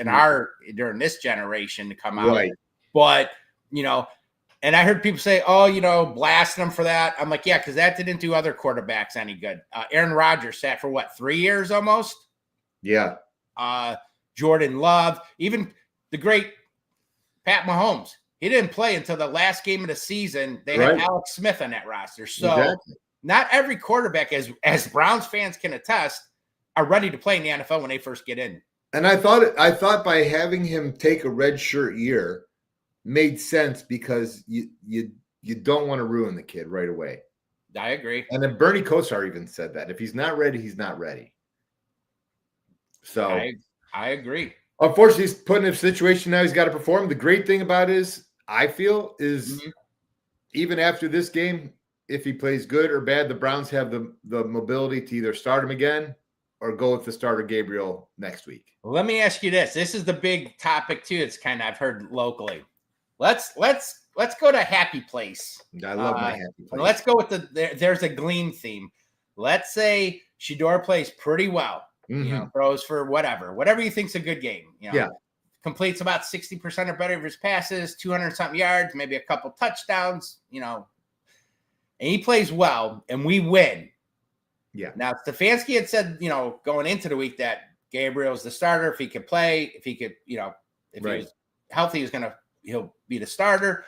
during this generation to come out. Right. But, and I heard people say, blasting him for that. I'm like, yeah, because that didn't do other quarterbacks any good. Aaron Rodgers sat for 3 years almost? Yeah. Jordan Love, even the great Pat Mahomes. He didn't play until the last game of the season. They had Alex Smith on that roster. So not every quarterback, as Browns fans can attest, are ready to play in the NFL when they first get in. And I thought by having him take a red shirt year made sense because you don't want to ruin the kid right away. I agree. And then Bernie Kosar even said that if he's not ready, he's not ready. So I agree. Unfortunately, he's put in a situation now he's got to perform. The great thing about it is, I feel, even after this game, if he plays good or bad, the Browns have the mobility to either start him again or go with the starter Gabriel next week. Well, let me ask you this. This is the big topic too. It's kind of I've heard locally. Let's go to Happy Place. I love my Happy Place. Let's go with there's a Gleam theme. Let's say Shedeur plays pretty well. Throws for whatever you think's a good game. Completes about 60% or better of his passes, 200-something yards, maybe a couple touchdowns, and he plays well, and we win. Yeah. Now, Stefanski had said, going into the week that Gabriel's the starter. If he could play, if he could, if he was healthy, he'll be the starter.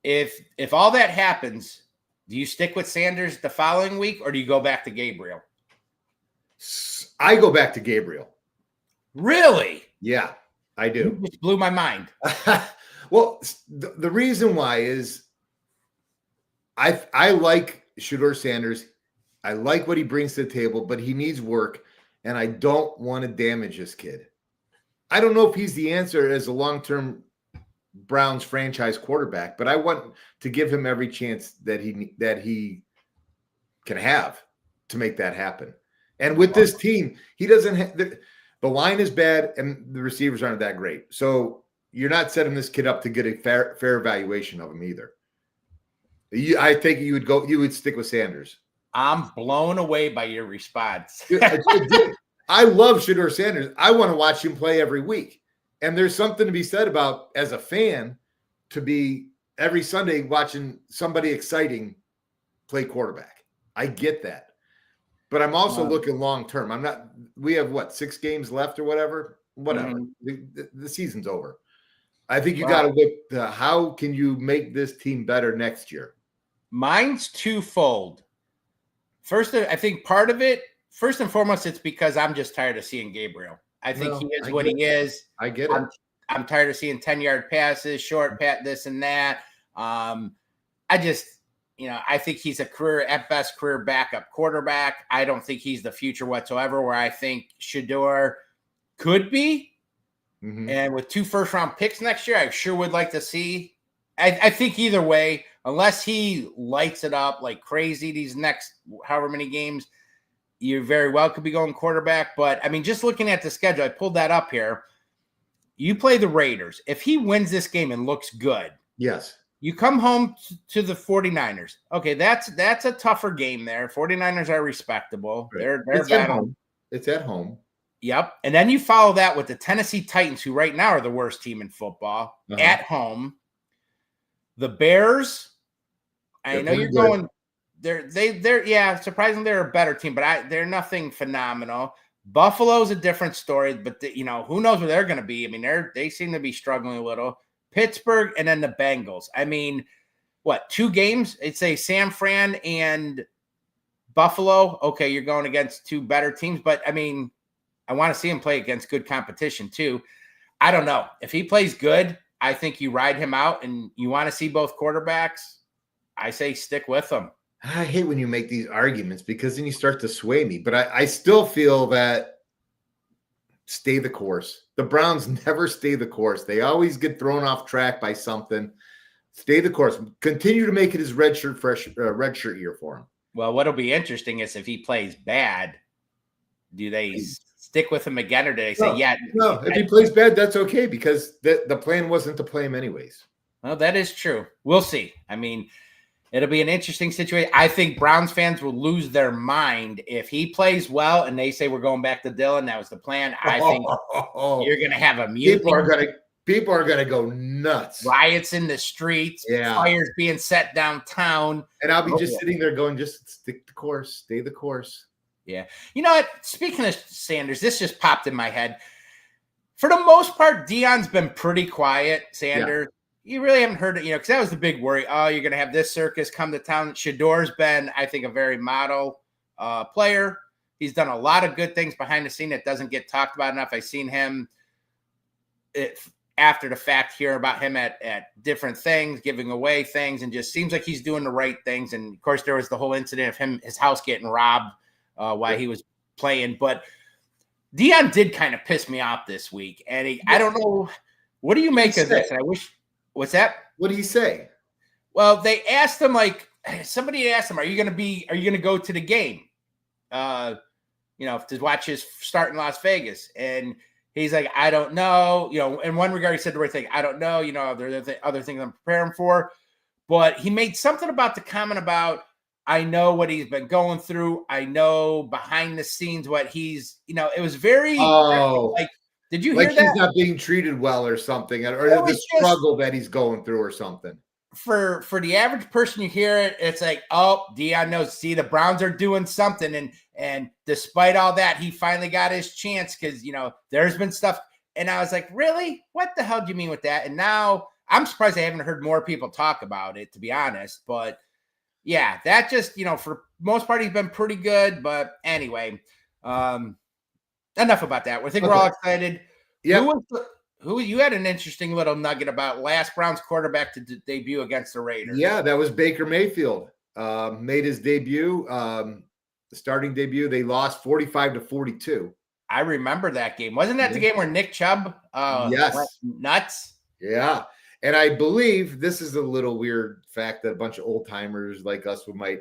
If all that happens, do you stick with Sanders the following week, or do you go back to Gabriel? I go back to Gabriel. Really? Yeah, I do. You just blew my mind. Well, the reason why is I like Shedeur Sanders. I like what he brings to the table, but he needs work, and I don't want to damage this kid. I don't know if he's the answer as a long-term Browns franchise quarterback, but I want to give him every chance that he can have to make that happen. And with this team, he doesn't have the line is bad and the receivers aren't that great. So you're not setting this kid up to get a fair evaluation of him either. I think you would stick with Sanders. I'm blown away by your response. I love Shedeur Sanders. I want to watch him play every week. And there's something to be said about, as a fan, to be every Sunday watching somebody exciting play quarterback. I get that. But I'm also looking long term. We have 6 games left or whatever? Whatever. The season's over. I think you got to look to how can you make this team better next year? Mine's twofold. First, I think part of it, first and foremost, it's because I'm just tired of seeing Gabriel. I think he is what he is. I get it. I'm tired of seeing 10-yard passes, short pat, this and that. I think he's at best career backup quarterback. I don't think he's the future whatsoever, where I think Shedeur could be. And with 2 first-round picks next year, I sure would like to see. I think either way, unless he lights it up like crazy these next however many games, you very well could be going quarterback. But I mean, just looking at the schedule, I pulled that up here. You play the Raiders. If he wins this game and looks good, Yes. you come home to the 49ers. Okay, that's a tougher game there. 49ers are respectable. Right. They're It's at battling. home. It's at home. Yep. And then you follow that with the Tennessee Titans, who right now are the worst team in football, at home. The Bears, I know you're going. They're surprisingly they're a better team, but they're nothing phenomenal. Buffalo's a different story, but who knows where they're going to be? I mean, they seem to be struggling a little. Pittsburgh and then the Bengals. I mean, what, 2 games? I'd say San Fran and Buffalo. Okay, you're going against 2 better teams, but I mean, I want to see him play against good competition too. I don't know. If he plays good, I think you ride him out, and you want to see both quarterbacks, I say stick with them. I hate when you make these arguments because then you start to sway me, but I still feel that stay the course. The Browns never stay the course. They always get thrown off track by something. Stay the course. Continue to make it his red shirt year for him. Well, what'll be interesting is if he plays bad, do they stick with him again, or do they say, No, if he plays bad, that's okay because the plan wasn't to play him anyways. Well, that is true. We'll see. I mean, it'll be an interesting situation. I think Browns fans will lose their mind if he plays well and they say we're going back to Dylan. That was the plan. I think you're going to have a mutiny. People are gonna go nuts. Riots in the streets. Fires being set downtown. And I'll be just sitting there going, just stick the course. Stay the course. Yeah. You know what? Speaking of Sanders, this just popped in my head. For the most part, Deion's been pretty quiet, Sanders. Yeah. You really haven't heard it, because that was the big worry. Oh, you're going to have this circus come to town. Shador's been, I think, a very model player. He's done a lot of good things behind the scene that doesn't get talked about enough. I've seen him after the fact hear about him at different things, giving away things, and just seems like he's doing the right things. And, of course, there was the whole incident of his house getting robbed while he was playing. But Deion did kind of piss me off this week. And I don't know. What do you make of this? And I wish – what's that? What did he say? Well, they asked him, somebody asked him, are you going to go to the game? To watch his start in Las Vegas. And he's like, I don't know. In one regard, he said the right thing. I don't know. There are other things I'm preparing for. But he made something about the comment about, I know what he's been going through. I know behind the scenes what he's, it was very did you hear that? He's not being treated well or something, or the struggle that he's going through or something. For the average person, you hear it, it's like, oh, Deion knows. See, the Browns are doing something, and despite all that, he finally got his chance because there's been stuff. And I was like, really? What the hell do you mean with that? And now I'm surprised I haven't heard more people talk about it, to be honest. But yeah, that just for most part, he's been pretty good. But anyway, enough about that. I think we're all excited. Yeah. Who you had an interesting little nugget about last Browns quarterback to debut against the Raiders. Yeah, that was Baker Mayfield. Made his debut, the starting debut. They lost 45-42. I remember that game. Wasn't that the game where Nick Chubb went nuts? Yeah. And I believe this is a little weird fact that a bunch of old timers like us might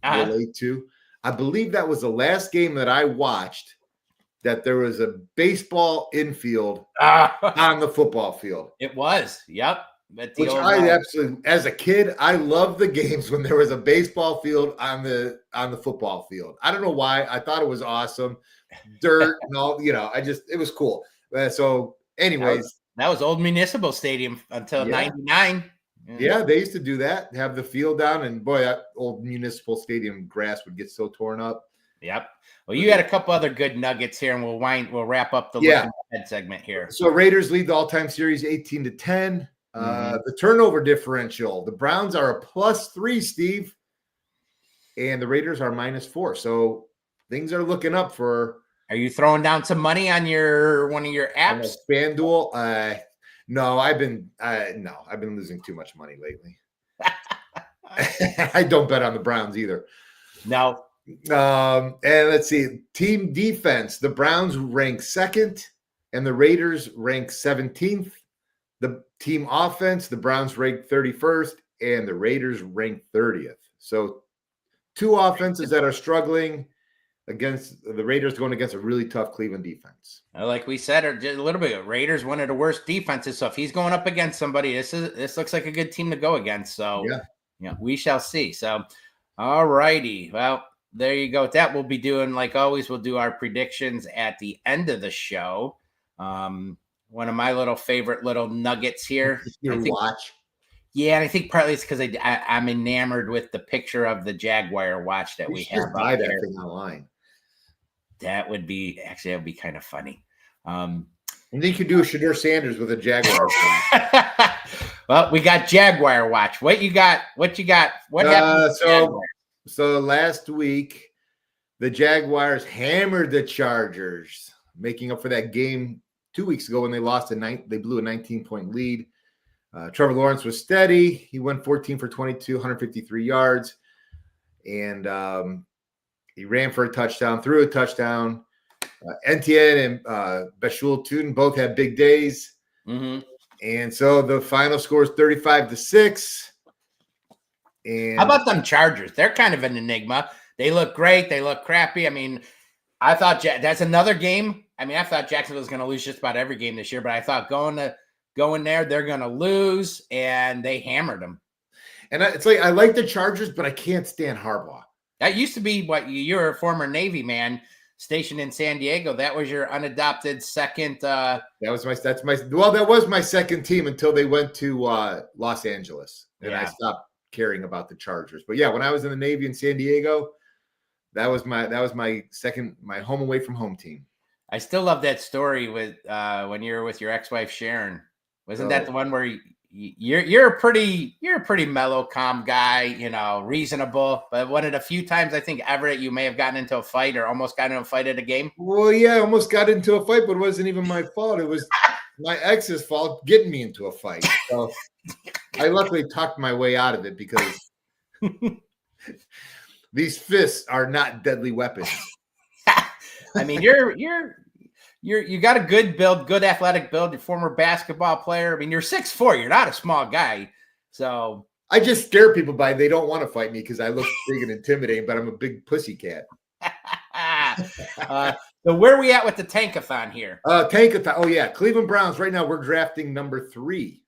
relate to. I believe that was the last game that I watched that there was a baseball infield on the football field. It was. Yep. Which I absolutely, as a kid, I loved the games when there was a baseball field on the football field. I don't know why. I thought it was awesome. Dirt and all, it was cool. So anyways. That was old Municipal Stadium until 99. Yeah, they used to do that, have the field down, and boy, that old Municipal Stadium grass would get so torn up. Yep. Well, you had a couple other good nuggets here, and we'll wrap up the looking ahead segment here. So Raiders lead the all-time series 18-10. The turnover differential, the Browns are a +3, Steve, and the Raiders are -4. So things are looking up for. Are you throwing down some money on one of your apps? FanDuel? No, I've been losing too much money lately. I don't bet on the Browns either. No. And let's see, team defense. The Browns rank 2nd, and the Raiders rank 17th. The team offense, the Browns rank 31st, and the Raiders rank 30th. So 2 offenses that are struggling. against the Raiders going against a really tough Cleveland defense. Like we said, or just a little bit, Raiders one of the worst defenses. So if he's going up against somebody, this looks like a good team to go against. So yeah, we shall see. So, all righty. Well, there you go. That we'll be doing, like always, we'll do our predictions at the end of the show. One of my little favorite little nuggets here. Watch. Yeah, and I think partly it's because I'm enamored with the picture of the Jaguar watch that we have. Buy that thing online. That would be kind of funny. And then you could do a Shedeur Sanders with a Jaguar. Well, we got Jaguar watch. What you got? What happened? So last week, the Jaguars hammered the Chargers, making up for that game 2 weeks ago when they lost they blew a 19-point lead. Trevor Lawrence was steady. He went 14 for 22, 153 yards. And he ran for a touchdown, threw a touchdown. Etienne and Bashul Tuten both had big days. Mm-hmm. And so the final score is 35-6. And how about them Chargers? They're kind of an enigma. They look great. They look crappy. I mean, I thought that's another game. I mean, I thought Jacksonville was going to lose just about every game this year, but I thought going there, they're going to lose, and they hammered them. And it's like I like the Chargers, but I can't stand Harbaugh. That used to be what you're a former Navy man stationed in San Diego. That was your unadopted second. That was my second team until they went to Los Angeles, and I stopped caring about the Chargers. But yeah, when I was in the Navy in San Diego, that was my second, my home away from home team. I still love that story with when you were with your ex-wife Sharon. Wasn't that the one where you're a pretty mellow, calm guy, reasonable, but one of the few times I think ever that you may have gotten into a fight or almost got into a fight at a game? Well, yeah, I almost got into a fight, but it wasn't even my fault. It was my ex's fault getting me into a fight. So I luckily talked my way out of it because these fists are not deadly weapons. I mean, you got a good build, good athletic build. You're a former basketball player. I mean, you're 6'4". You're not a small guy. So I just scare people by they don't want to fight me because I look big and intimidating, but I'm a big pussycat. So where are we at with the tankathon here? Tankathon. Oh yeah, Cleveland Browns. Right now we're drafting number 3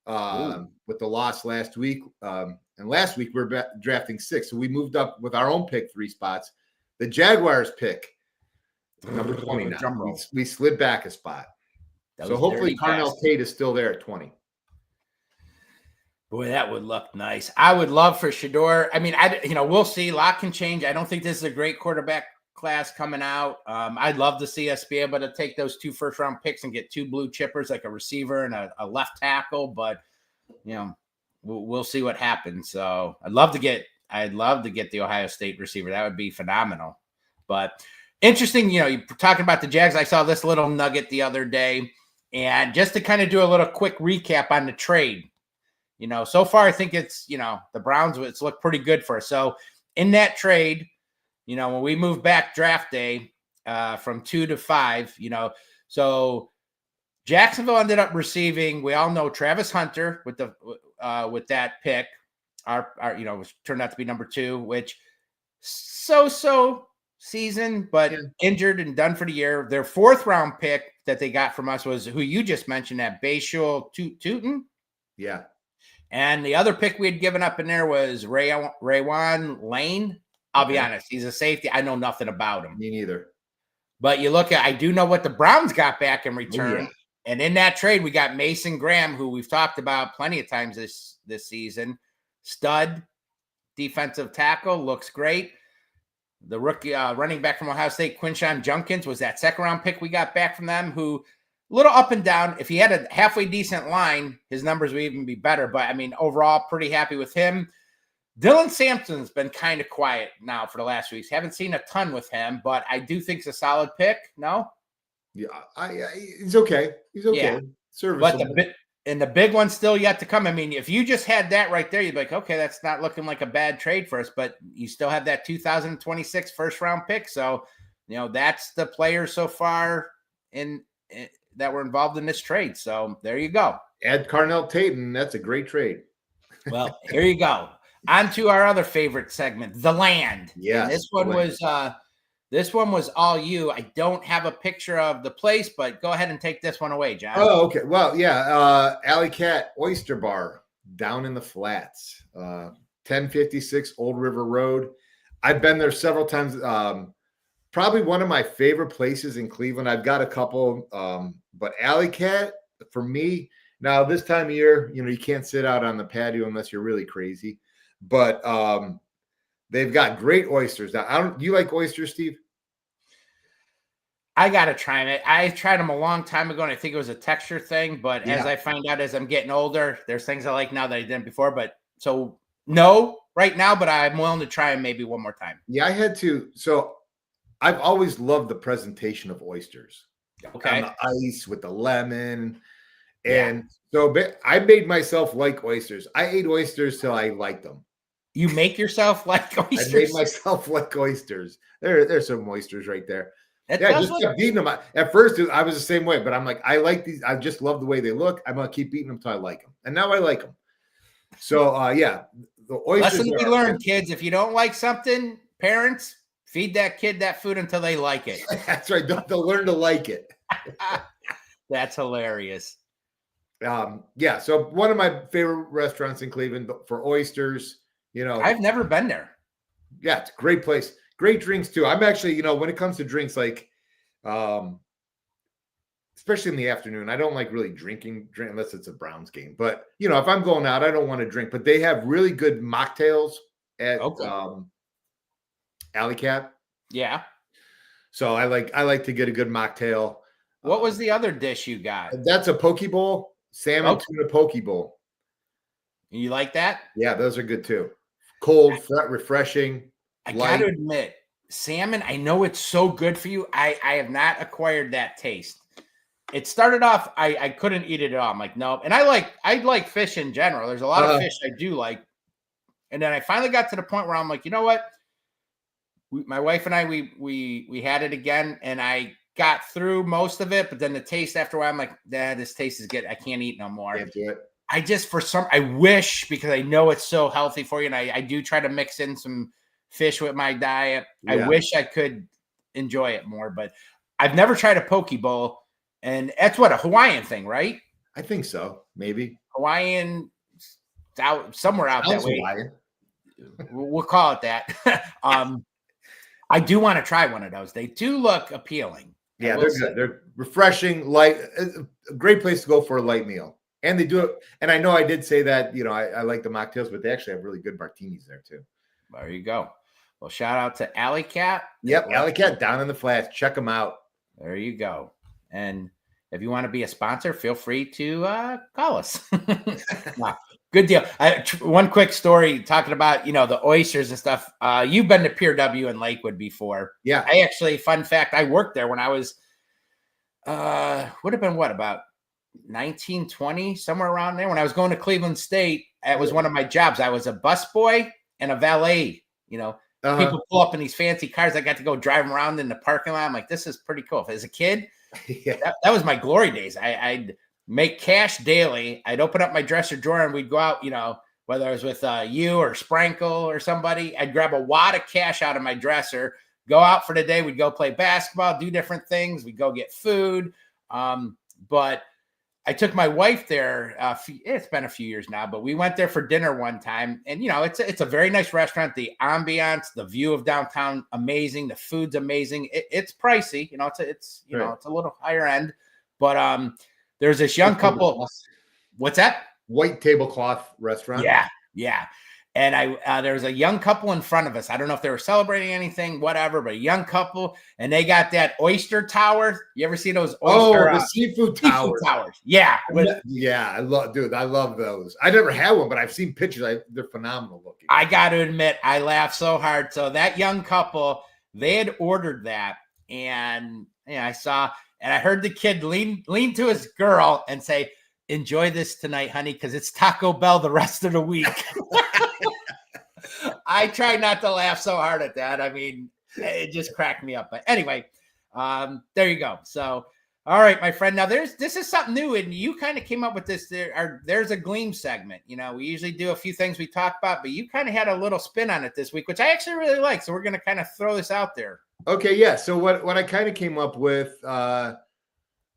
with the loss last week. And last week we're drafting 6. So we moved up with our own pick 3 spots. The Jaguars pick number 20 now. We slid back a spot. So hopefully Carnell Tate is still there at 20. Boy, that would look nice. I would love for Shedeur. I mean, we'll see. A lot can change. I don't think this is a great quarterback class coming out. I'd love to see us be able to take those 2 first-round picks and get 2 blue chippers, like a receiver and a left tackle. But we'll see what happens. So I'd love to get the Ohio State receiver. That would be phenomenal. But interesting, you're talking about the Jags. I saw this little nugget the other day, and just to kind of do a little quick recap on the trade. So far I think it's the Browns. It's looked pretty good for us. So in that trade, when we moved back draft day from 2 to 5, so Jacksonville ended up receiving. We all know Travis Hunter with that pick. Our turned out to be number 2, which so season, but injured and done for the year. Their 4th round pick that they got from us was who you just mentioned, that Bashul Tuten. Yeah. And the other pick we had given up in there was Raywan Lane. I'll be honest, he's a safety. I know nothing about him. Me neither. But I do know what the Browns got back in return. Oh, yeah. And in that trade, we got Mason Graham, who we've talked about plenty of times this season. Stud defensive tackle, looks great. The rookie running back from Ohio State, Quinshawn Junkins, was that 2nd round pick we got back from them, who a little up and down. If he had a halfway decent line, his numbers would even be better. But, I mean, overall, pretty happy with him. Dylan Sampson's been kind of quiet now for the last weeks. Haven't seen a ton with him, but I do think it's a solid pick. No? Yeah, he's okay. He's okay. Yeah. Serviceable. But the big one's still yet to come. I mean, if you just had that right there, you'd be like, okay, that's not looking like a bad trade for us. But you still have that 2026 first-round pick. So, that's the players so far that were involved in this trade. So there you go. Add Carnell Tate, and that's a great trade. Well, here you go. On to our other favorite segment, The Land. Yeah. This one was This one was all you. I don't have a picture of the place, but go ahead and take this one away, John. Oh, okay. Well, yeah. Alley Cat Oyster Bar down in the Flats, 1056 Old River Road. I've been there several times. Probably one of my favorite places in Cleveland. I've got a couple, but Alley Cat for me. Now this time of year, you can't sit out on the patio unless you're really crazy. But they've got great oysters. Now, you like oysters, Steve? I gotta try it. I tried them a long time ago, and I think it was a texture thing. But as I find out as I'm getting older, there's things I like now that I didn't before. But so no, right now, but I'm willing to try them maybe one more time. Yeah, I had to. So I've always loved the presentation of oysters. Okay, on the ice with the lemon, and so I made myself like oysters. I ate oysters till I liked them. You make yourself like oysters? I made myself like oysters. There's some oysters right there. Just kept eating them. At first, I was the same way, but I'm like, I like these. I just love the way they look. I'm gonna keep eating them till I like them, and now I like them. So, the oysters. Lesson we learned, kids: if you don't like something, parents feed that kid that food until they like it. That's right. They'll learn to like it. That's hilarious. So one of my favorite restaurants in Cleveland for oysters. I've never been there. Yeah, it's a great place. Great drinks too. I'm actually, when it comes to drinks, like, especially in the afternoon, I don't like really drink unless it's a Browns game. But if I'm going out, I don't want to drink. But they have really good mocktails at Alley Cat. Yeah. So I like to get a good mocktail. What was the other dish you got? That's a poke bowl, salmon tuna poke bowl. You like that? Yeah, those are good too. Cold, refreshing. I got to admit, salmon, I know it's so good for you. I have not acquired that taste. It started off, I couldn't eat it at all. I'm like, nope. And I like fish in general. There's a lot of fish I do like. And then I finally got to the point where I'm like, you know what? My wife and I, we had it again, and I got through most of it, but then the taste after a while, I'm like, this taste is good. I can't eat no more. Can't do it. I wish, because I know it's so healthy for you, and I do try to mix in some fish with my diet. Yeah. I wish I could enjoy it more, but I've never tried a poke bowl, and that's what, a Hawaiian thing, right? I think so. Maybe Hawaiian, out somewhere out that way. Hawaiian. We'll call it that. I do want to try one of those. They do look appealing. Yeah, they're good. They're refreshing, light. A great place to go for a light meal. And they do it. And I know I did say that, I like the mocktails, but they actually have really good martinis there too. There you go. Well, shout out to Alley Cat. Yep, Alley Cat down in the Flats. Check them out. There you go. And if you want to be a sponsor, feel free to call us. Wow. Good deal. One quick story talking about, the oysters and stuff. You've been to Pier W in Lakewood before. Yeah. I actually, fun fact, I worked there when I was, would have been about 19, 20, somewhere around there. When I was going to Cleveland State, it was one of my jobs. I was a busboy and a valet. People pull up in these fancy cars. I got to go drive them around in the parking lot. I'm like, this is pretty cool. As a kid, that was my glory days. I'd make cash daily. I'd open up my dresser drawer and we'd go out, whether I was with you or Sprankle or somebody, I'd grab a wad of cash out of my dresser, go out for the day. We'd go play basketball, do different things. We'd go get food. But I took my wife there. It's been a few years now, but we went there for dinner one time, and it's a very nice restaurant. The ambiance, the view of downtown, amazing. The food's amazing. It's pricey, it's a little higher end, but there's this young couple. What's that? White tablecloth restaurant. Yeah. And there was a young couple in front of us. I don't know if they were celebrating anything, whatever, but a young couple, and they got that oyster tower. You ever see those? The seafood towers. Yeah. I love those. I never had one, but I've seen pictures. They're phenomenal looking. I got to admit, I laughed so hard. So that young couple, they had ordered that, and I saw, and I heard the kid lean to his girl and say, "Enjoy this tonight, honey, because it's Taco Bell the rest of the week." I try not to laugh so hard at that. I mean, it just cracked me up. But anyway, there you go. So, all right, my friend. Now, this is something new, and you kind of came up with this. There's a Gleam segment. We usually do a few things we talk about, but you kind of had a little spin on it this week, which I actually really like. So we're going to kind of throw this out there. Okay, yeah. So what I kind of came up with an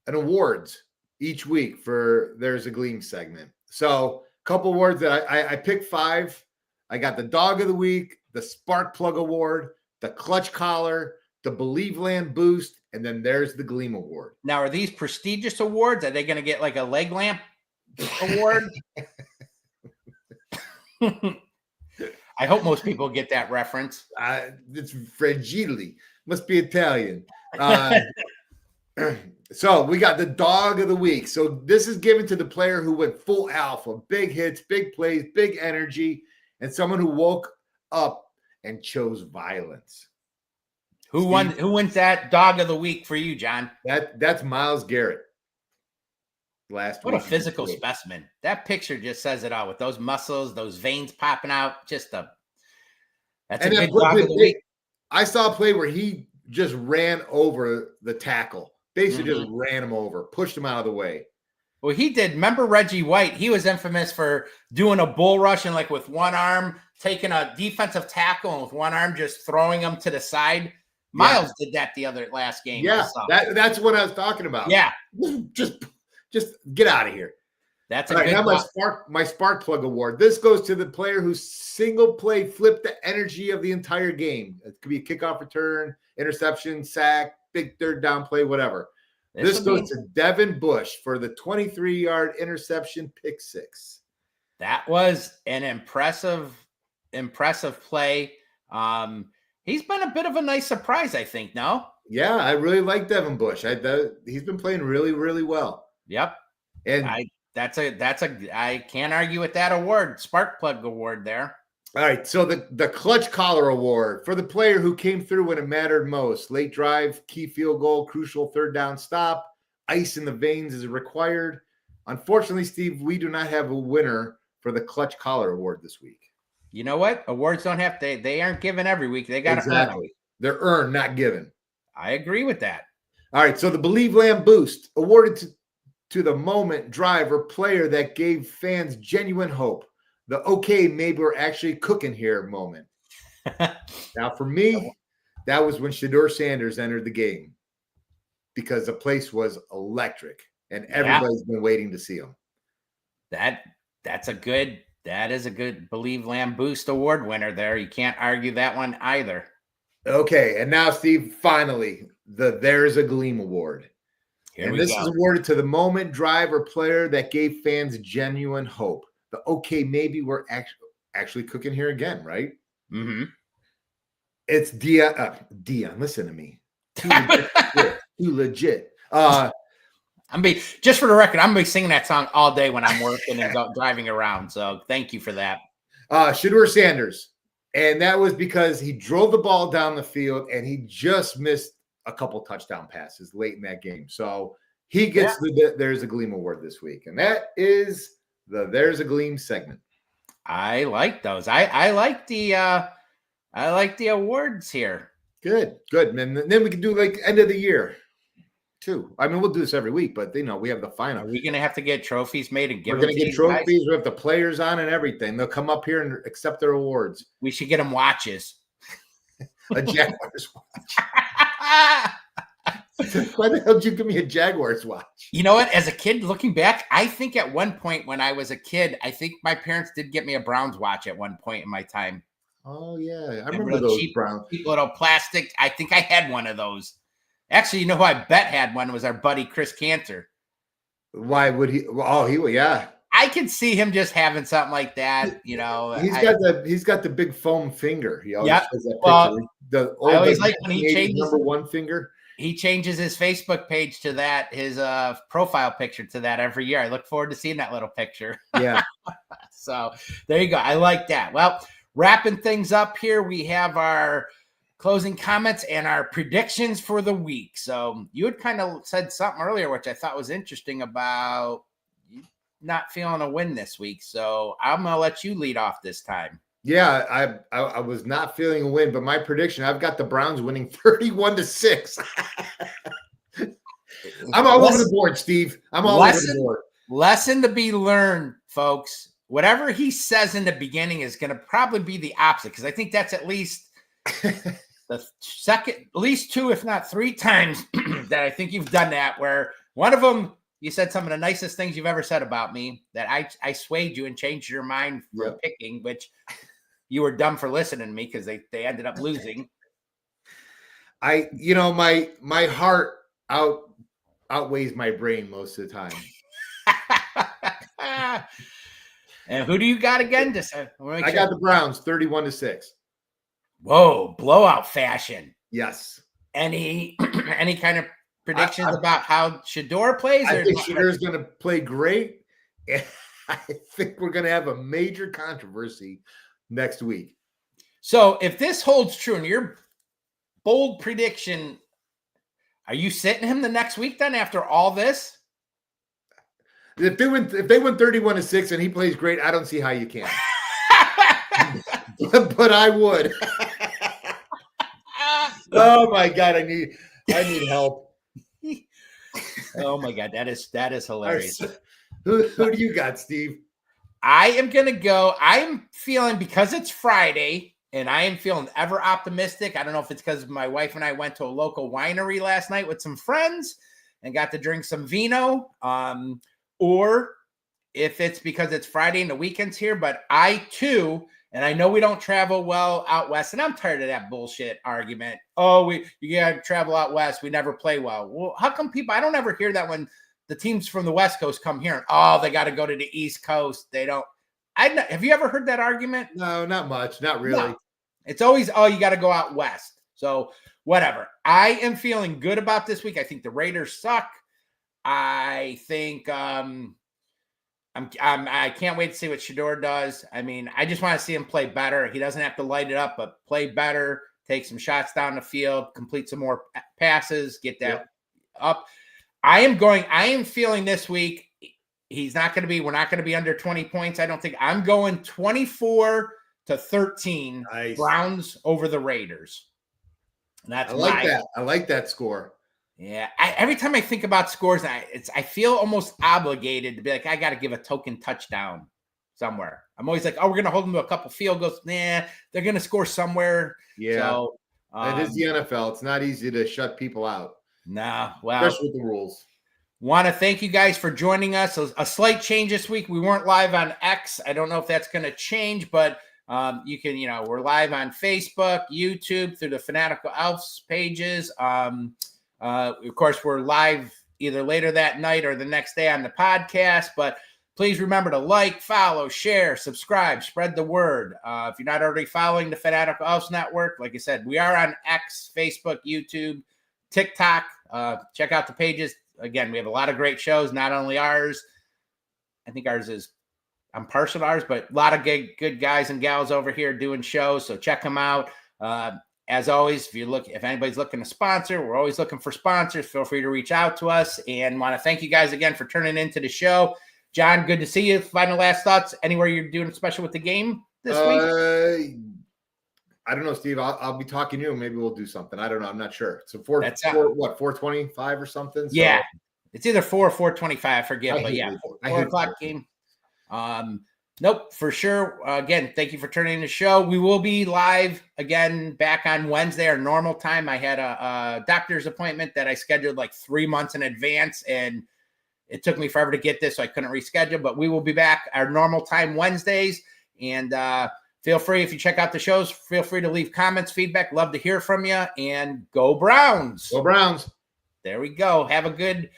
awards each week for There's a Gleam segment. So a couple awards that I picked 5. I got the Dog of the Week, the Spark Plug Award, the Clutch Collar, the Believe Land Boost, and then there's the Gleam Award. Now, are these prestigious awards? Are they going to get like a leg lamp award? I hope most people get that reference. It's Fragile. Must be Italian. So we got the Dog of the Week. So this is given to the player who went full alpha, big hits, big plays, big energy, and someone who woke up and chose violence. Who wins that Dog of the Week for you, John? That's Myles Garrett. Last What a week. physical specimen. That picture just says it all with those muscles, those veins popping out. That's a good Dog of the Week. I saw a play where he just ran over the tackle. Basically just ran him over, pushed him out of the way. Well, he did. Remember Reggie White? He was infamous for doing a bull rush and like with one arm, taking a defensive tackle and with one arm just throwing him to the side. Myles did that last game. Yeah, that's what I was talking about. Yeah. Just get out of here. That's a good now my spark plug award. This goes to the player who single play flipped the energy of the entire game. It could be a kickoff return, interception, sack, big third down play, whatever. This goes to Devin Bush for the 23-yard interception pick 6. That was an impressive play. He's been a bit of a nice surprise, I think. No? Yeah, I really like Devin Bush. He's been playing really, really well. Yep. And I can't argue with that award, spark plug award there. All right, so the Clutch Collar Award for the player who came through when it mattered most. Late drive, key field goal, crucial third down stop, ice in the veins is required. Unfortunately, Steve, we do not have a winner for the Clutch Collar Award this week. You know what? Awards don't have to, they aren't given every week. They got to earn them. They're earned, not given. I agree with that. All right, so the Believe Land Boost awarded to the moment, driver, player that gave fans genuine hope. The okay, maybe we're actually cooking here moment. Now, for me, that was when Shedeur Sanders entered the game because the place was electric and everybody's been waiting to see him. That is a good Believe Land Boost award winner there. You can't argue that one either. Okay, and now, Steve, finally, There's a Gleam Award. This is awarded to the moment, driver, player that gave fans genuine hope. The okay, maybe we're actually cooking here again, right? Mm-hmm. It's Dion. Listen to me. Too legit. Just for the record, I'm gonna be singing that song all day when I'm working and driving around. So thank you for that. Shedeur Sanders, and that was because he drove the ball down the field and he just missed a couple touchdown passes late in that game. So he gets the There's a Gleam Award this week, and that is the There's a Gleam segment. I like those. I like the awards here. Good. And then we can do like end of the year too. I mean, we'll do this every week, but we have the final. Are we gonna have to get trophies made and give We're gonna get trophies? Guys? We have the players on and everything. They'll come up here and accept their awards. We should get them watches. A Jaguars watch. Why the hell did you give me a Jaguars watch? You know what? As a kid, looking back, I think at one point when I was a kid, I think my parents did get me a Browns watch at one point in my time. Oh, yeah. I remember those cheap Browns. Cheap little plastic. I think I had one of those. Actually, you know who I bet had one was our buddy Chris Cantor. Why would he? Oh, he would, yeah. I could see him just having something like that, you know. He's got the big foam finger. He always shows that picture. I always like when he changes number one finger. He changes his Facebook page to that, his profile picture to that every year. I look forward to seeing that little picture. Yeah. So there you go. I like that. Well, wrapping things up here, we have our closing comments and our predictions for the week. So you had kind of said something earlier, which I thought was interesting about not feeling a win this week. So I'm going to let you lead off this time. Yeah, I was not feeling a win, but my prediction, I've got the Browns winning 31-6. I'm all over the board, Steve. I'm all over the board. Lesson to be learned, folks. Whatever he says in the beginning is going to probably be the opposite, because I think that's at least the second, at least 2, if not 3 times that I think you've done that, where one of them, you said some of the nicest things you've ever said about me, that I swayed you and changed your mind for picking, which you were dumb for listening to me because they ended up losing. My heart outweighs my brain most of the time. And who do you got again? I got the Browns 31-6. Whoa, blowout fashion. Yes. Any kind of predictions about how Shador plays? I think Shador's going to play great. And I think we're going to have a major controversy next week. So if this holds true and your bold prediction, are you sitting him the next week then after all this? If they win 31-6 and he plays great, I don't see how you can. but I would. Oh my God, I need help. Oh my God, that is hilarious. Who do you got, Steve? I am gonna go. I'm feeling, because it's Friday and I am feeling ever optimistic. I don't know if it's because my wife and I went to a local winery last night with some friends and got to drink some vino. Or if it's because it's Friday and the weekend's here, but I too, and I know we don't travel well out west, and I'm tired of that bullshit argument. Oh, you gotta travel out west, we never play well. Well, how come I don't ever hear that when the teams from the West Coast come here and, oh, they got to go to the East Coast. They don't. Have you ever heard that argument? No, not much. Not really. No. It's always, oh, you got to go out west. So whatever. I am feeling good about this week. I think the Raiders suck. I think I can't wait to see what Shador does. I mean, I just want to see him play better. He doesn't have to light it up, but play better, take some shots down the field, complete some more passes, get that up. I am feeling this week we're not going to be under 20 points. I don't think. I'm going 24-13. Nice. Browns over the Raiders. And that's that. I like that score. Yeah. Every time I think about scores, I feel almost obligated to be like, I got to give a token touchdown somewhere. I'm always like, oh, we're going to hold them to a couple field goals. Nah, they're going to score somewhere. Yeah. So, it is the NFL. It's not easy to shut people out. No, well, especially with the rules. Want to thank you guys for joining us. A slight change this week. We weren't live on X. I don't know if that's going to change, but you can, we're live on Facebook, YouTube, through the Fanatical Elves pages. Of course, we're live either later that night or the next day on the podcast. But please remember to like, follow, share, subscribe, spread the word. If you're not already following the Fanatical Elves Network, like I said, we are on X, Facebook, YouTube, TikTok. Check out the pages. Again, we have a lot of great shows, not only ours. I think ours is, I'm partial to ours, but a lot of good guys and gals over here doing shows. So check them out. As always, if anybody's looking to sponsor, we're always looking for sponsors. Feel free to reach out to us, and want to thank you guys again for turning into the show. John, good to see you. Final last thoughts. Anywhere you're doing special with the game this week? I don't know, Steve. I'll be talking to you. Maybe we'll do something. I don't know. I'm not sure. So 4:25 or something? So. Yeah. It's either 4 or 4:25. I forget. But yeah, 4 o'clock game. Nope, for sure. Again, thank you for turning in the show. We will be live again back on Wednesday, our normal time. I had a doctor's appointment that I scheduled like 3 months in advance, and it took me forever to get this, so I couldn't reschedule. But we will be back our normal time Wednesdays. And feel free, if you check out the shows, feel free to leave comments, feedback. Love to hear from you. And go Browns. Go Browns. There we go. Have a good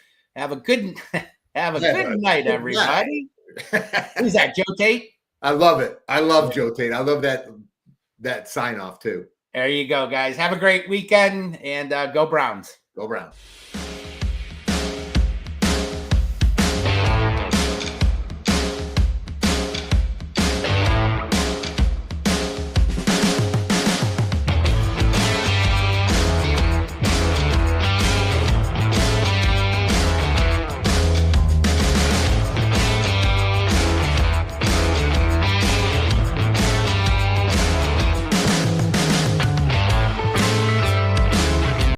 night, everybody. Who's that, Joe Tate? I love it. I love Joe Tate. I love that sign off too. There you go, guys. Have a great weekend, and go Browns. Go Browns.